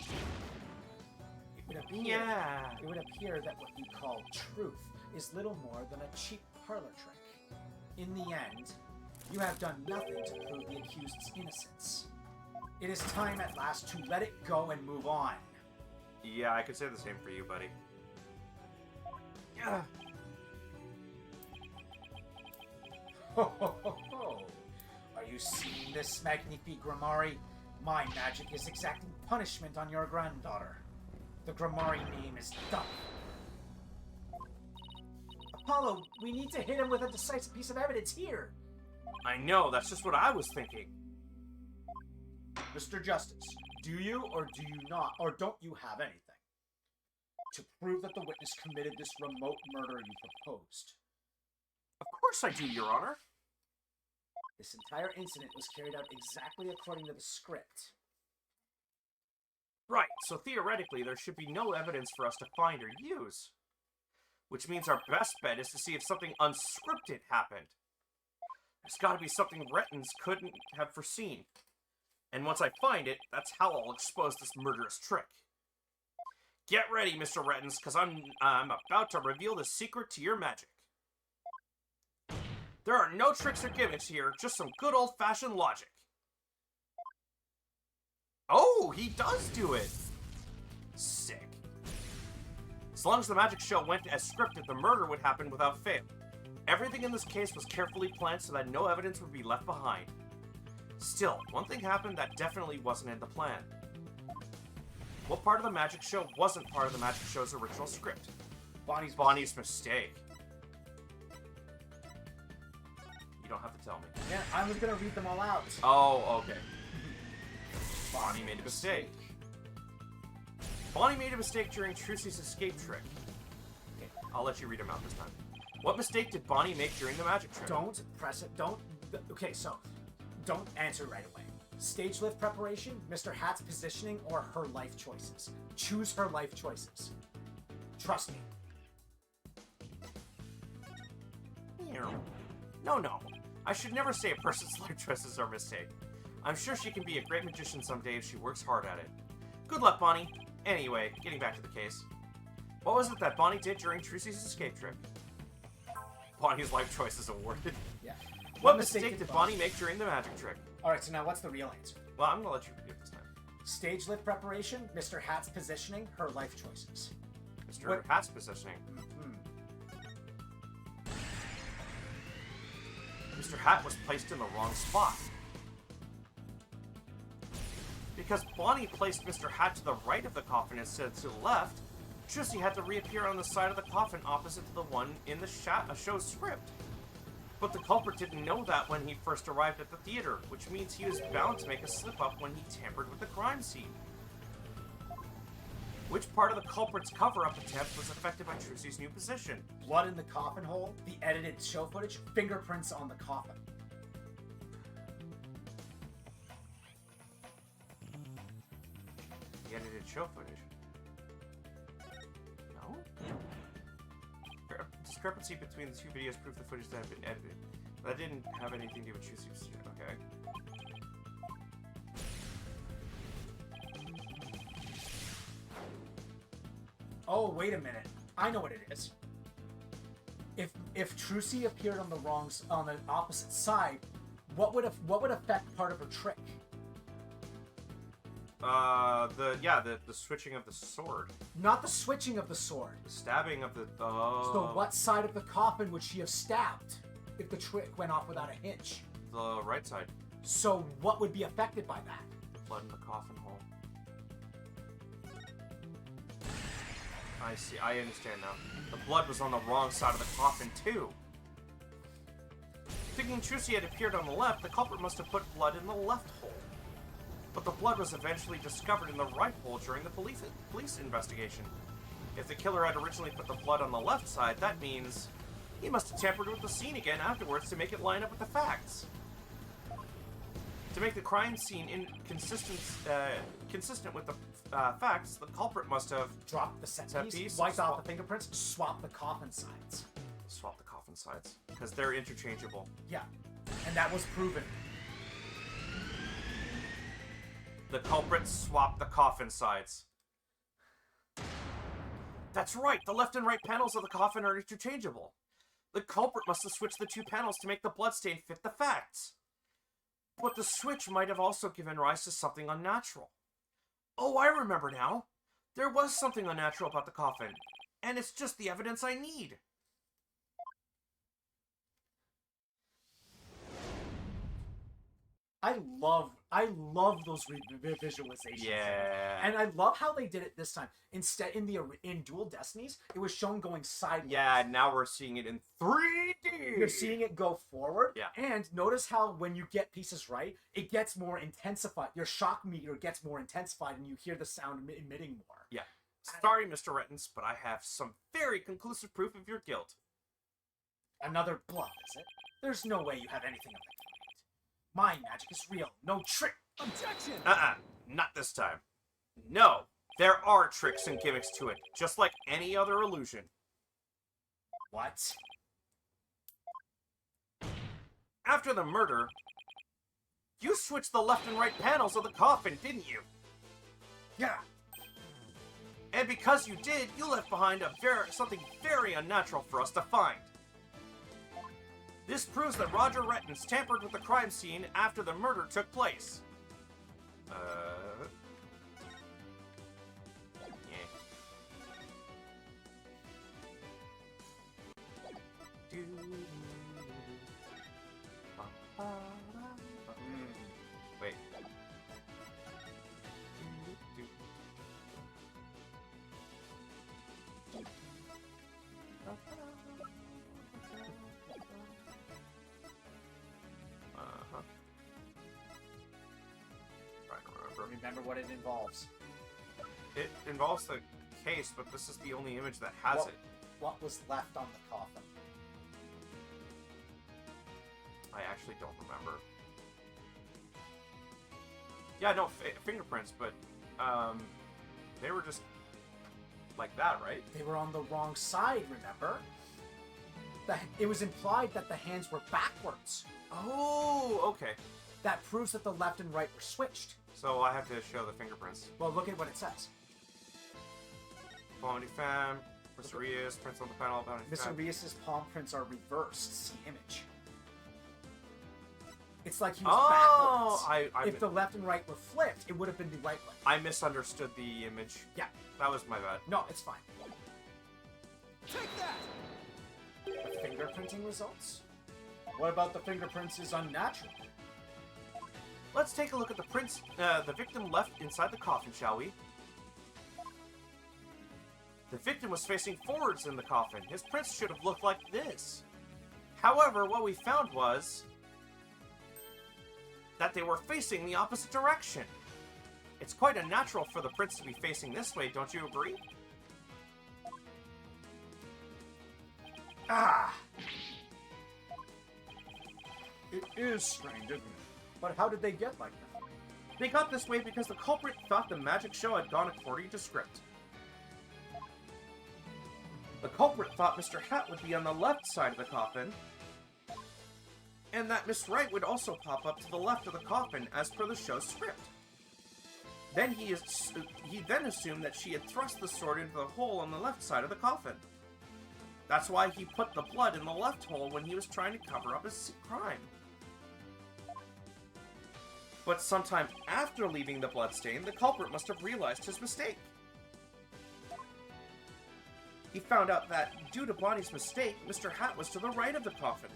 It would appear, Yeah. It would appear that what you call truth is little more than a cheap parlor trick. In the end, you have done nothing to prove the accused's innocence. It is time at last to let it go and move on. Yeah, I could say the same for you, buddy. Yeah. Ho ho ho ho! Are you seeing this, Magnifique Grammari? My magic is exacting punishment on your granddaughter. The Grammari name is dumb. Apollo, we need to hit him with a decisive piece of evidence here. I know, that's just what I was thinking. Mr. Justice, do you or do you not, or don't you have anything to prove that the witness committed this remote murder you proposed? Of course I do, Your Honor. This entire incident was carried out exactly according to the script. Right, so theoretically there should be no evidence for us to find or use. Which means our best bet is to see if something unscripted happened. There's gotta be something Rettins couldn't have foreseen. And once I find it, that's how I'll expose this murderous trick. Get ready, Mr. Rettins, because I'm about to reveal the secret to your magic. There are no tricks or gimmicks here, just some good old-fashioned logic. Oh, he does do it! Sick. As long as the magic show went as scripted, the murder would happen without fail. Everything in this case was carefully planned so that no evidence would be left behind. Still, one thing happened that definitely wasn't in the plan. What part of the magic show wasn't part of the magic show's original script? Bonnie's mistake. You don't have to tell me. Yeah, I was gonna read them all out. Oh, okay. Bonnie made a mistake. Bonnie made a mistake during Trucy's escape trick. Okay, I'll let you read them out this time. What mistake did Bonnie make during the magic trick? Don't press it. Don't. Okay, so don't answer right away. Stage lift preparation, Mr. Hat's positioning, or her life choices. Choose her life choices. Trust me. No. I should never say a person's life choices are a mistake. I'm sure she can be a great magician someday if she works hard at it. Good luck, Bonnie. Anyway, getting back to the case. What was it that Bonnie did during Trucy's escape trick? Bonnie's life choice is awarded. Yeah. What mistake did Bonnie make during the magic trick? Alright, so now what's the real answer? Well, I'm gonna let you read it this time. Stage lift preparation, Mr. Hat's positioning, her life choices. Mr. What- Hat's positioning. Mr. Hat was placed in the wrong spot. Because Bonnie placed Mr. Hat to the right of the coffin instead of to the left, Trucy had to reappear on the side of the coffin opposite to the one in the show's script. But the culprit didn't know that when he first arrived at the theater, which means he was bound to make a slip-up when he tampered with the crime scene. Which part of the culprit's cover-up attempt was affected by Trucy's new position? Blood in the coffin hole, the edited show footage, fingerprints on the coffin. The edited show footage. No? Discrepancy between the two videos proved the footage that had been edited. That didn't have anything to do with Trucy's. Okay. Oh, wait a minute. I know what it is. If Trucy appeared on the opposite side, what would affect part of her trick? The switching of the sword. Not the switching of the sword. The stabbing of the So what side of the coffin would she have stabbed if the trick went off without a hitch? The right side. So what would be affected by that? Blood in the coffin hole. I see. I understand now. The blood was on the wrong side of the coffin, too. Thinking Trucy had appeared on the left, the culprit must have put blood in the left hole. but the blood was eventually discovered in the right hole during the police investigation. If the killer had originally put the blood on the left side, that means he must have tampered with the scene again afterwards to make it line up with the facts. To make the crime scene consistent with the facts, the culprit must have Drop the set Set piece, piece, wiped off swap- the fingerprints, swap the coffin sides. swapped the coffin sides, because they're interchangeable. Yeah, and that was proven. The culprit swapped the coffin sides. That's right, the left and right panels of the coffin are interchangeable. The culprit must have switched the two panels to make the bloodstain fit the facts. But the switch might have also given rise to something unnatural. Oh, I remember now. There was something unnatural about the coffin, and it's just the evidence I need. I love those visualizations. Yeah. And I love how they did it this time. Instead, in Dual Destinies, it was shown going sideways. Yeah, now we're seeing it in 3D. You're seeing it go forward. Yeah. And notice how when you get pieces right, it gets more intensified. Your shock meter gets more intensified, and you hear the sound emitting more. Yeah. Sorry, Mr. Rettens, but I have some very conclusive proof of your guilt. Another bluff, is it? There's no way you have anything of that kind. My magic is real, no trick. Objection! Not this time. No, there are tricks and gimmicks to it, just like any other illusion. What? After the murder, you switched the left and right panels of the coffin, didn't you? Yeah. And because you did, you left behind something very unnatural for us to find. This proves that Roger Rettens tampered with the crime scene after the murder took place. Yeah. Wait. I don't remember. Remember what it involves. It involves the case, but this is the only image that has What- it. What was left on the coffin? I actually don't remember. Yeah, no, fingerprints, but they were just like that, right? They were on the wrong side, remember? It was implied that the hands were backwards. Oh, okay. That proves that the left and right were switched. So I have to show the fingerprints. Well, look at what it says. Bounty Fam, Mr. Rios, prints on the panel, Bounty Mr. Fam. Rios' palm prints are reversed. See image. It's like he was Oh, backwards. If the left and right were flipped, it would have been the right way. I misunderstood the image. Yeah. That was my bad. No, it's fine. Take that! The fingerprinting results? What about the fingerprints is unnatural? Let's take a look at the prints the victim left inside the coffin, shall we? The victim was facing forwards in the coffin. His prints should have looked like this. However, what we found was that they were facing the opposite direction. It's quite unnatural for the prints to be facing this way, don't you agree? Ah! It is strange, isn't it? But how did they get like that? They got this way because the culprit thought the magic show had gone according to script. The culprit thought Mr. Hat would be on the left side of the coffin, and that Miss Wright would also pop up to the left of the coffin as per the show's script. Then he then assumed that she had thrust the sword into the hole on the left side of the coffin. That's why he put the blood in the left hole when he was trying to cover up his crime. But sometime after leaving the bloodstain, the culprit must have realized his mistake. He found out that, due to Bonnie's mistake, Mr. Hat was to the right of the coffin.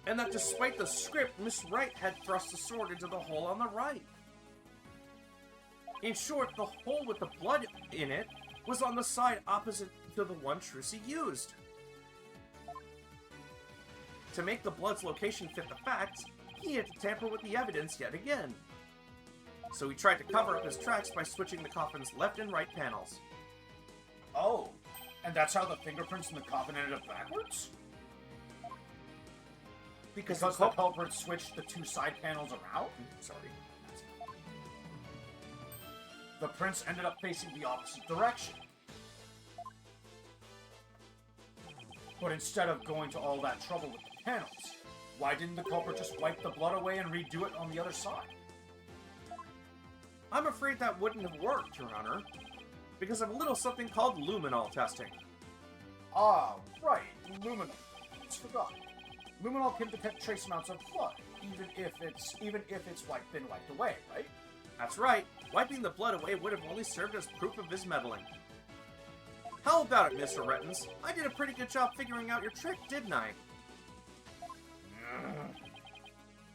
And that despite the script, Miss Wright had thrust the sword into the hole on the right. In short, the hole with the blood in it was on the side opposite to the one Trucy used. To make the blood's location fit the facts, he had to tamper with the evidence yet again. So he tried to cover up his tracks by switching the coffin's left and right panels. Oh, and that's how the fingerprints in the coffin ended up backwards? Because the culprit switched the two side panels around? Sorry. The prints ended up facing the opposite direction. But instead of going to all that trouble with the panels, why didn't the culprit just wipe the blood away and redo it on the other side? I'm afraid that wouldn't have worked, Your Honor, because of a little something called luminol testing. Ah, right, luminol. It's forgotten. Luminol can detect trace amounts of blood, even if it's been wiped away, right? That's right. Wiping the blood away would have only served as proof of his meddling. How about it, Mr. Rettens? I did a pretty good job figuring out your trick, didn't I?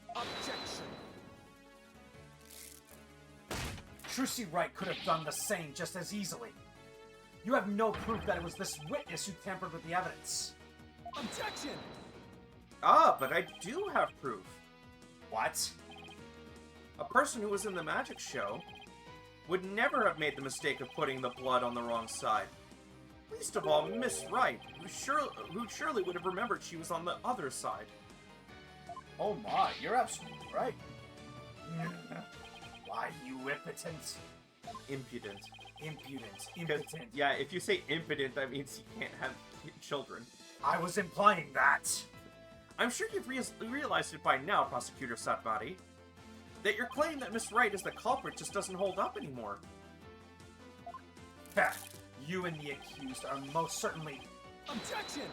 Objection. Trucy Wright could have done the same just as easily. You have no proof that it was this witness who tampered with the evidence. Objection. Ah, but I do have proof. What? A person who was in the magic show would never have made the mistake of putting the blood on the wrong side. Least of all, Miss Wright, who surely would have remembered she was on the other side. Oh my, you're absolutely right. Why, you impotent. Impudent. Impudent. 'Cause, Impotent. yeah, if you say impotent, that means you can't have children. I was implying that. I'm sure you've realized it by now, Prosecutor Satbari, that your claim that Miss Wright is the culprit just doesn't hold up anymore. That you and the accused are most certainly Objection.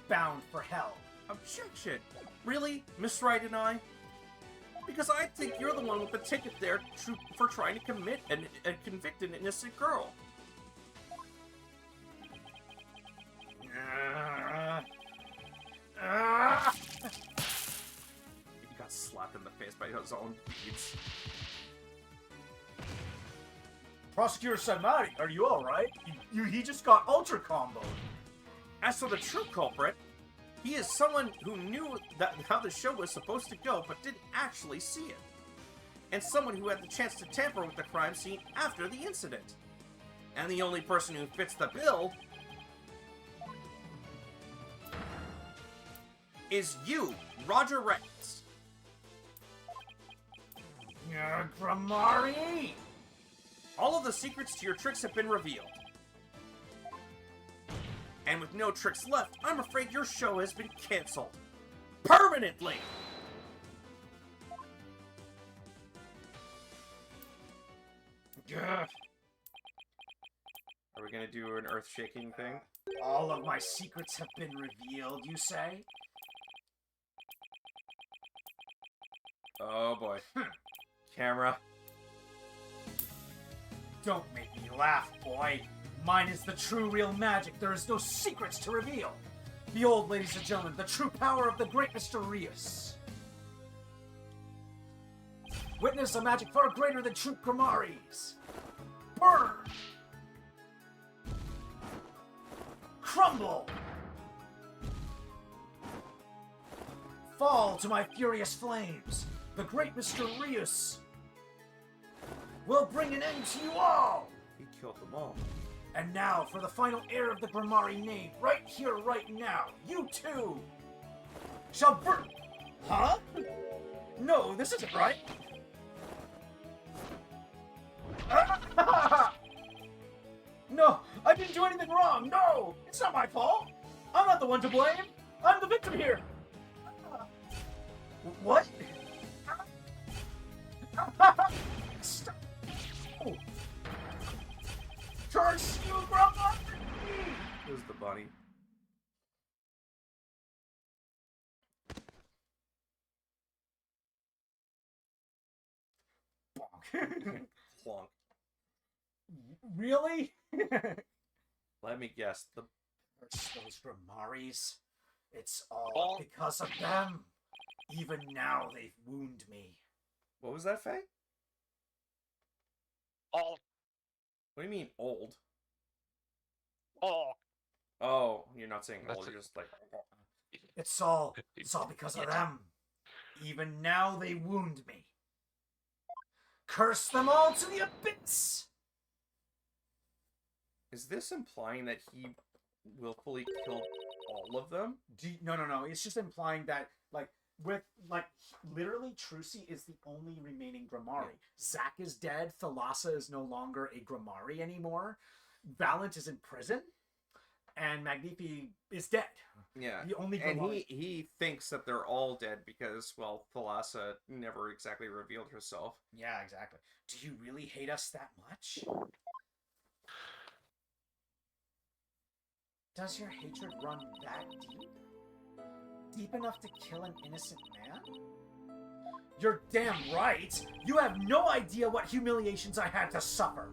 bound for hell. Objection! Really, Miss Wright and I? Because I think you're the one with the ticket there for trying to commit and convict an innocent girl. He got slapped in the face by his own beads. Prosecutor Sanmari, are you alright? He just got ultra comboed. As for the true culprit, he is someone who knew how the show was supposed to go but didn't actually see it. And someone who had the chance to tamper with the crime scene after the incident. And the only person who fits the bill is you, Roger Rettens. Gramari! All of the secrets to your tricks have been revealed. And with no tricks left, I'm afraid your show has been cancelled. Permanently! Ugh. Are we gonna do an earth-shaking thing? All of my secrets have been revealed, you say? Oh boy. Camera. Don't make me laugh, boy. Mine is the true real magic. There is no secrets to reveal. Behold, ladies and gentlemen, the true power of the great Mr. Rios. Witness a magic far greater than true Gramari's. Burn! Crumble! Fall to my furious flames. The great Mr. Rios will bring an end to you all! He killed them all. And now for the final heir of the Gramari name, right here, right now, you too shall burn. Huh? No, this isn't right. No, I didn't do anything wrong. No, it's not my fault. I'm not the one to blame. I'm the victim here. What? Stop. Oh. Curse you, Gramari! Who's the bunny? Plonk. Really? Let me guess. The Curse those Gramaris. It's all because of them. Even now they've wounded me. what was that, Faye? All. What do you mean old? All. Oh, you're not saying That's old. it. You're just like. It's all because of them. Even now they wound me. Curse them all to the abyss! Is this implying that he willfully killed all of them? No. It's just implying that, literally, Trucy is the only remaining Grammari. Zack is dead. Thalassa is no longer a Grammari anymore. Valent is in prison. And Magnifi is dead. Yeah. The only And Grammari. he thinks that they're all dead because, well, Thalassa never exactly revealed herself. Yeah, exactly. Do you really hate us that much? Does your hatred run that deep? Deep enough to kill an innocent man? You're damn right! You have no idea what humiliations I had to suffer!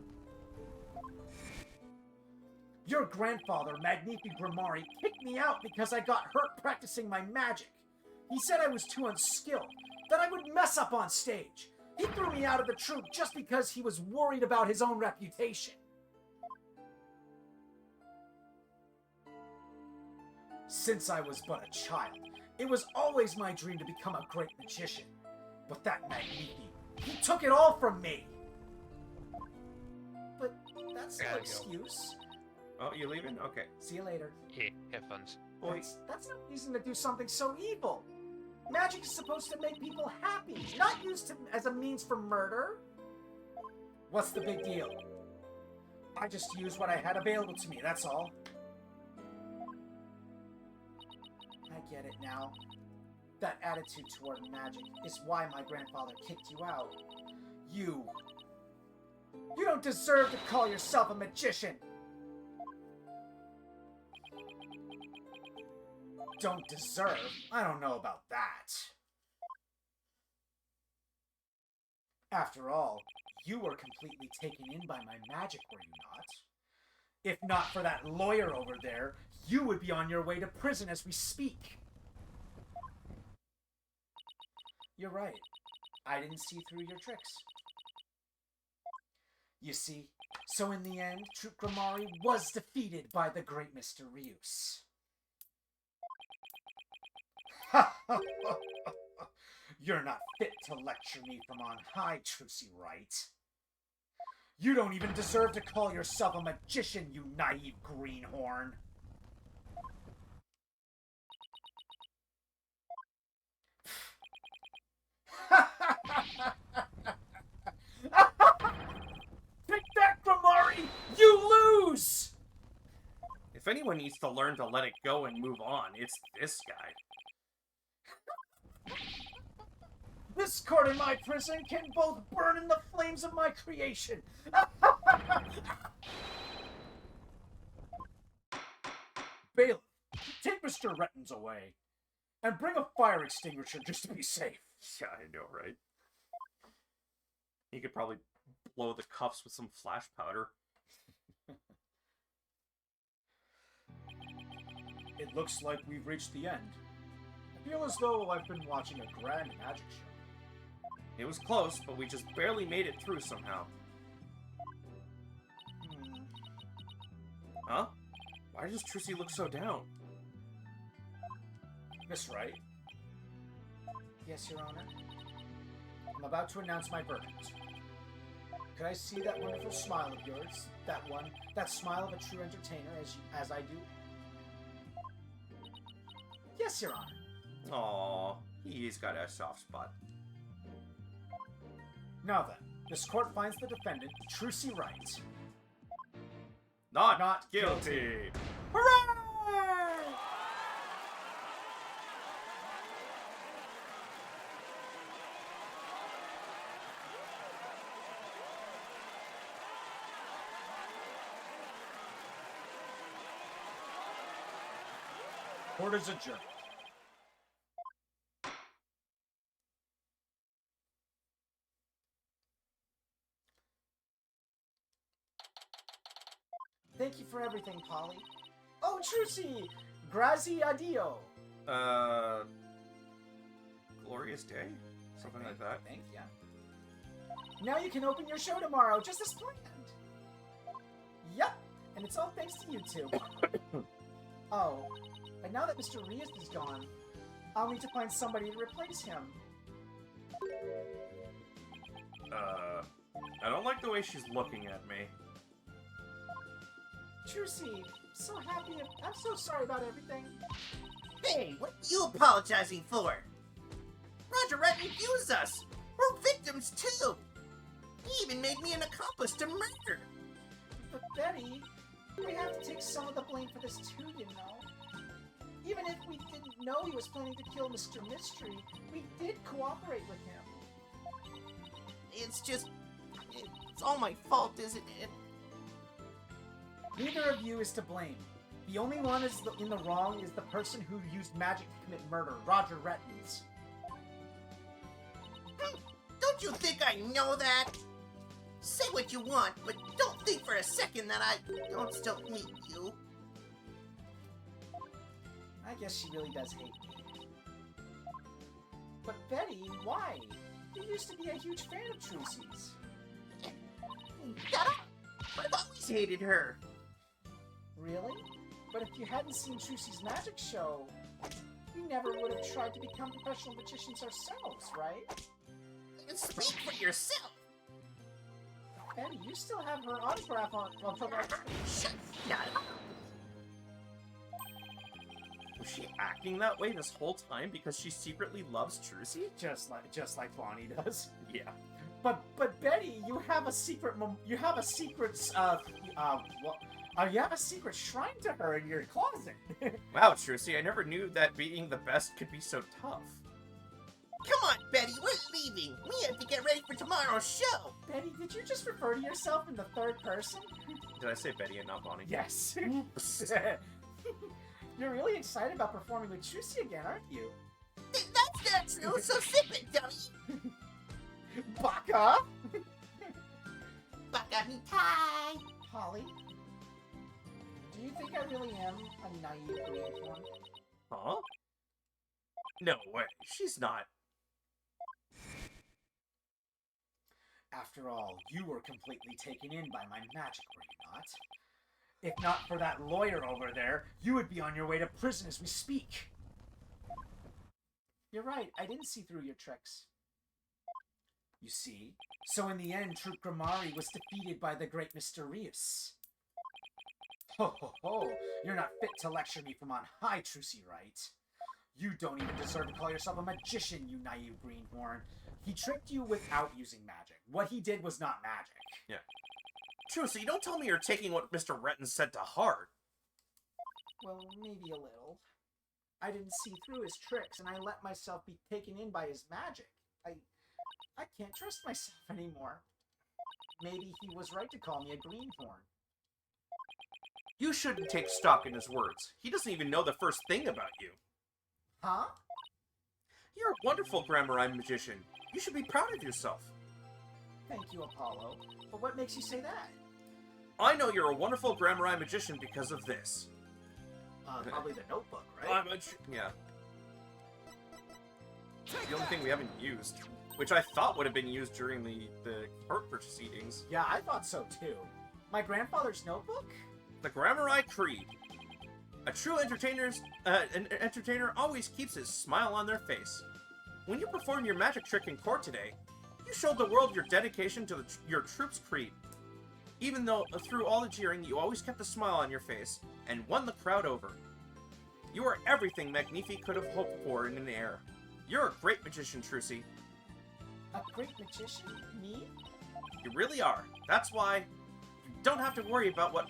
Your grandfather, Magnifi Grammari, kicked me out because I got hurt practicing my magic. He said I was too unskilled, that I would mess up on stage. He threw me out of the troupe just because he was worried about his own reputation. Since I was but a child, it was always my dream to become a great magician. But that Magnifi, he took it all from me! But that's no Gotta go. excuse. Oh, you leaving? Okay. See you later. Hey, have fun. Boy, That's no reason to do something so evil. Magic is supposed to make people happy, not used as a means for murder. What's the big deal? I just used what I had available to me, that's all. I get it now. That attitude toward magic is why my grandfather kicked you out. You don't deserve to call yourself a magician. Don't deserve? I don't know about that. After all, you were completely taken in by my magic, were you not? If not for that lawyer over there, you would be on your way to prison as we speak. You're right. I didn't see through your tricks. You see, so in the end, Troupe Grammari was defeated by the great Mr. Rius. You're not fit to lecture me from on high, Trucy Wright. You don't even deserve to call yourself a magician, you naive greenhorn. Take that, Grammari! You lose! if anyone needs to learn to let it go and move on, it's this guy. This court and my prison can both burn in the flames of my creation. Bailiff, take Mr. Rettins away. And bring a fire extinguisher just to be safe. Yeah, I know, right? He could probably blow the cuffs with some flash powder. It looks like we've reached the end. I feel as though I've been watching a grand magic show. It was close, but we just barely made it through somehow. Huh? Why does Trucy look so down? Miss Wright? Yes, Your Honor? I'm about to announce my verdict. Could I see that wonderful smile of yours? That smile of a true entertainer as I do? Yes, Your Honor. Aw, he's got a soft spot. Now then, this court finds the defendant, Trucy Wright. Not guilty! Hooray! Court is adjourned. Thank you for everything, Polly. Oh, Trucy! Grazie a Dio. Glorious Day? Something like that. I think, yeah. Now you can open your show tomorrow, just as planned. Yep, and it's all thanks to you two. Oh, but now that Mr. Rias is gone, I'll need to find somebody to replace him. I don't like the way she's looking at me. Trucy, so happy. I'm so sorry about everything. Hey, what are you apologizing for? Roger Wright abused us. We're victims too. He even made me an accomplice to murder. But Betty, we have to take some of the blame for this too, you know. Even if we didn't know he was planning to kill Mr. Mystery, we did cooperate with him. It's just... it's all my fault, isn't it? Neither of you is to blame. The only one in the wrong is the person who used magic to commit murder, Roger Rettins. Don't you think I know that? Say what you want, but don't think for a second that I don't still hate you. I guess she really does hate me. But Betty, why? You used to be a huge fan of Trucy's. Shut up! I've always hated her. Really? But if you hadn't seen Trucy's magic show, we never would have tried to become professional magicians ourselves, right? Speak for yourself. Betty, you still have her autograph on Shut up. Was she acting that way this whole time because she secretly loves Trucy? just like Bonnie does. Yeah. But Betty, you have a secret you have a secret shrine to her in your closet. Wow, Trucy, I never knew that being the best could be so tough. Come on, Betty, we're leaving. We have to get ready for tomorrow's show. Betty, did you just refer to yourself in the third person? Did I say Betty and not Bonnie? Yes. You're really excited about performing with Trucy again, aren't you? That's not true, so sip it, dummy. Baka! Baka mitai. Holly, do you think I really am a naive greenhorn? Huh? No way, she's not. After all, you were completely taken in by my magic, were you not? If not for that lawyer over there, you would be on your way to prison as we speak. You're right, I didn't see through your tricks. You see? So in the end, Troop Grammari was defeated by the great Mysterious. Ho ho ho! You're not fit to lecture me from on high, Trucy Wright. You don't even deserve to call yourself a magician, you naive greenhorn. He tricked you without using magic. What he did was not magic. Yeah. Trucy, don't tell me you're taking what Mr. Retton said to heart. Well, maybe a little. I didn't see through his tricks, and I let myself be taken in by his magic. I can't trust myself anymore. Maybe he was right to call me a greenhorn. You shouldn't take stock in his words. He doesn't even know the first thing about you. Huh? You're a wonderful Grammari magician. You should be proud of yourself. Thank you, Apollo. But what makes you say that? I know you're a wonderful Grammari magician because of this. Probably the notebook, right? Yeah. The only thing we haven't used, which I thought would have been used during the court proceedings. Yeah, I thought so too. My grandfather's notebook? The Grammari Creed. A true an entertainer always keeps his smile on their face. When you performed your magic trick in court today, you showed the world your dedication to your troop's creed. Even though through all the jeering, you always kept a smile on your face and won the crowd over. You are everything Magnifi could have hoped for in an heir. You're a great magician, Trucy. A great magician? Me? You really are. That's why you don't have to worry about what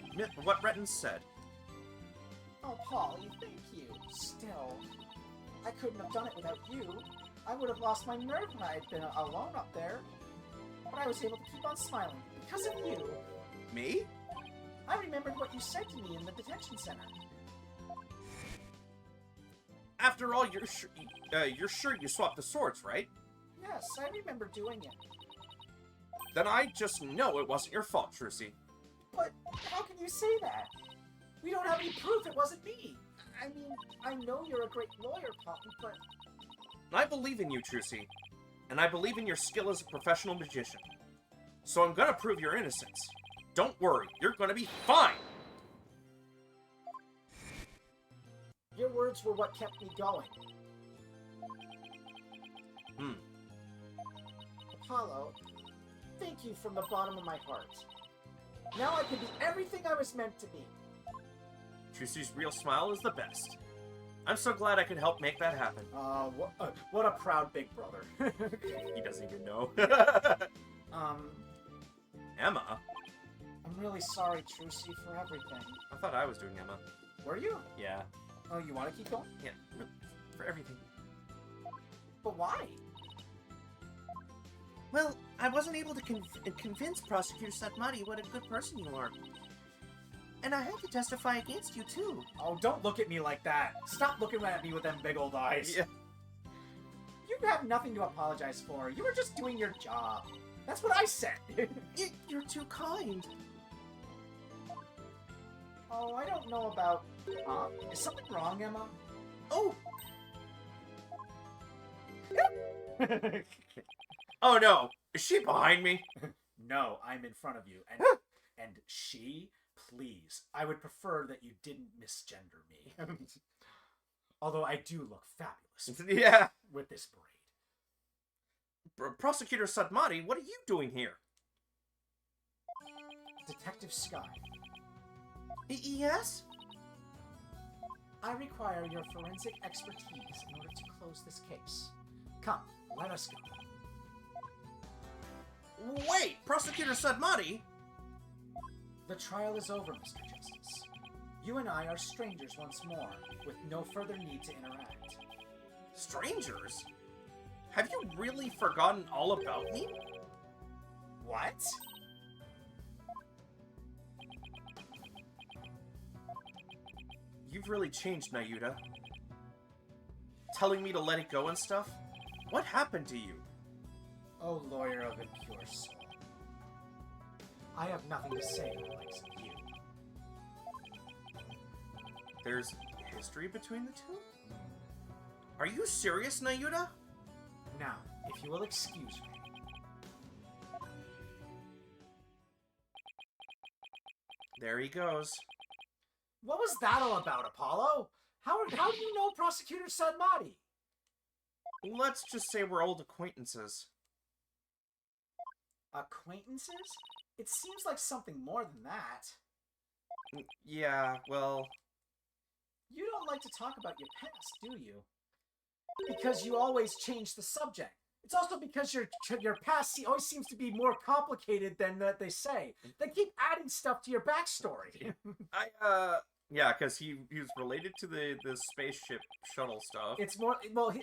Retton said. Oh, Polly, thank you. Still, I couldn't have done it without you. I would have lost my nerve when I had been alone up there. But I was able to keep on smiling because of you. Me? I remembered what you said to me in the detention center. After all, you're sure you swapped the swords, right? Yes, I remember doing it. Then I just know it wasn't your fault, Trucy. But how can you say that? We don't have any proof it wasn't me. I mean, I know you're a great lawyer, Poppy, but... I believe in you, Trucy. And I believe in your skill as a professional magician. So I'm gonna prove your innocence. Don't worry, you're gonna be fine! Your words were what kept me going. Apollo, thank you from the bottom of my heart. Now I can be everything I was meant to be. Trucy's real smile is the best. I'm so glad I could help make that happen. What a proud big brother. He doesn't even know. Um, Emma? I'm really sorry, Trucy, for everything. I thought I was doing Emma. Were you? Yeah. Oh, you want to keep going? Yeah. For everything. But why? Well, I wasn't able to convince Prosecutor Satmati what a good person you are. And I had to testify against you, too. Oh, don't look at me like that. Stop looking at me with them big old eyes. Yeah. You have nothing to apologize for. You were just doing your job. That's what I said. You're too kind. Oh, I don't know about... is something wrong, Emma? Oh, Oh no! Is she behind me? No, I'm in front of you. And she, please, I would prefer that you didn't misgender me. Although I do look fabulous Yeah. with this braid. Prosecutor Satmati, what are you doing here? Detective Sky, yes? I require your forensic expertise in order to close this case. Come, let us go. Wait! Prosecutor Satmati? The trial is over, Mr. Justice. You and I are strangers once more, with no further need to interact. Strangers? Have you really forgotten all about me? What? You've really changed, Nayuta. Telling me to let it go and stuff? What happened to you? Oh, lawyer of impure soul. I have nothing to say to the likes of you. There's history between the two? Are you serious, Nayuta? Now, if you will excuse me. There he goes. What was that all about, Apollo? How do you know Prosecutor Sadmati? Let's just say we're old acquaintances. Acquaintances? It seems like something more than that. Yeah, well... You don't like to talk about your past, do you? Because you always change the subject. It's also because your past always seems to be more complicated than they say. They keep adding stuff to your backstory. Yeah, because he was related to the spaceship shuttle stuff. It's more, well,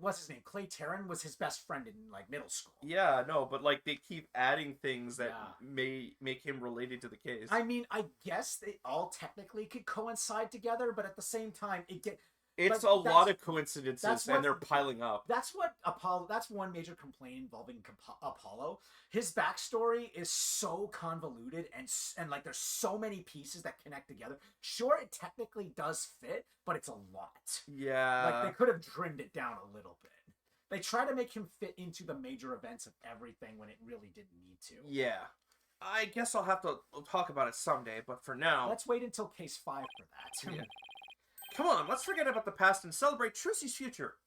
what's his name? Clay Terran was his best friend in, like, middle school. Yeah, no, but, like, they keep adding things that Yeah. may make him related to the case. I mean, I guess they all technically could coincide together, but at the same time, It's but a lot of coincidences, that's and what- they're piling up. That's what Apollo. That's one major complaint involving Apollo. His backstory is so convoluted and like there's so many pieces that connect together. Sure, it technically does fit, but it's a lot. Yeah. Like they could have trimmed it down a little bit. They try to make him fit into the major events of everything when it really didn't need to. Yeah. I guess I'll have to talk about it someday, but for now... Let's wait until case 5 for that. Yeah. Come on, let's forget about the past and celebrate Trucy's future.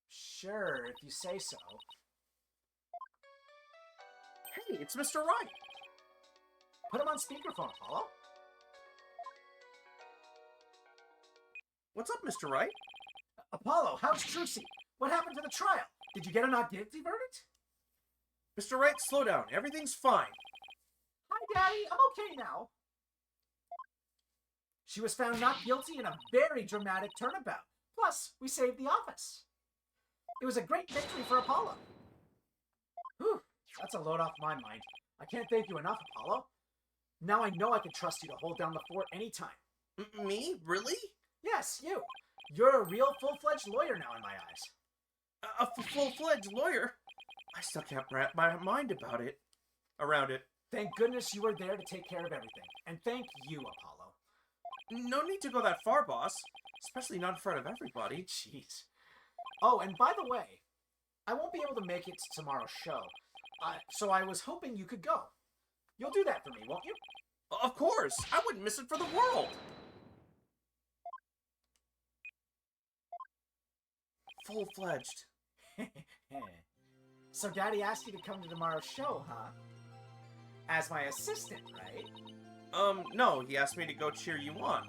Sure, if you say so. Hey, it's Mr. Wright. Put him on speakerphone, Apollo. What's up, Mr. Wright? Apollo, how's Trucy? What happened to the trial? Did you get a not guilty verdict? Mr. Wright, slow down. Everything's fine. Hi, Daddy. I'm okay now. She was found not guilty in a very dramatic turnabout. Plus, we saved the office. It was a great victory for Apollo. Whew, that's a load off my mind. I can't thank you enough, Apollo. Now I know I can trust you to hold down the fort anytime. Me? Really? Yes, you. You're a real full-fledged lawyer now in my eyes. A full-fledged lawyer? I still can't wrap my mind around it. Thank goodness you were there to take care of everything. And thank you, Apollo. No need to go that far, boss. Especially not in front of everybody. Jeez. Oh, and by the way, I won't be able to make it to tomorrow's show. So I was hoping you could go. You'll do that for me, won't you? Of course! I wouldn't miss it for the world! full-fledged. So Daddy asked you to come to tomorrow's show, huh? As my assistant, right? No, he asked me to go cheer you on.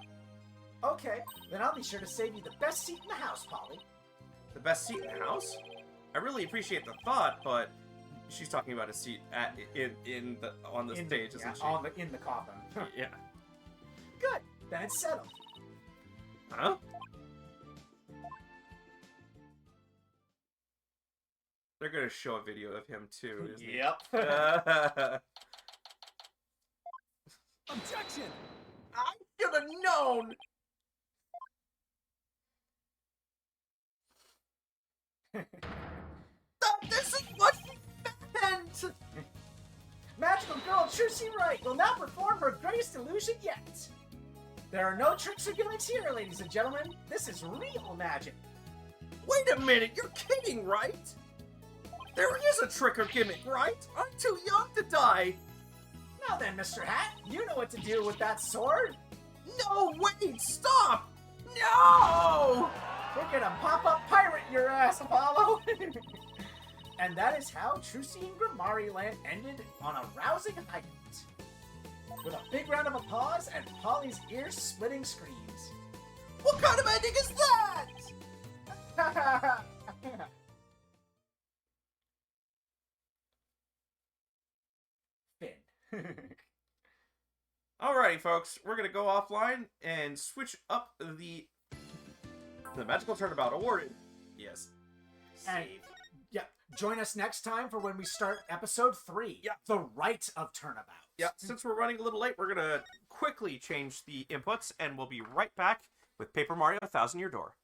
Okay, then I'll be sure to save you the best seat in the house, Polly. The best seat in the house? I really appreciate the thought, but she's talking about a seat on the stage, isn't she? In the coffin. Yeah. Good, then it's settled. Huh? They're gonna show a video of him too, isn't Yep. it? Objection! I should have known! This is what meant! Magical girl Trucy Wright will now perform her greatest illusion yet. There are no tricks or gimmicks here, ladies and gentlemen. This is real magic. Wait a minute, you're kidding, right? There is a trick or gimmick, right? I'm too young to die! Now then, Mr. Hat, you know what to do with that sword. No, wait, stop! No! We're gonna pop-up pirate your ass, Apollo! And that is how Trucy and Grimari Land ended on a rousing high note. With a big round of applause and Polly's ear-splitting screams. What kind of ending is that? Finn. Alrighty, folks, we're gonna go offline and switch up the magical turnabout awarded. Yes. And- Save. Yeah, join us next time for when we start episode 3. Yeah. The Right of Turnabout. Yeah, since we're running a little late, we're gonna quickly change the inputs, and we'll be right back with Paper Mario: 1000 Year Door.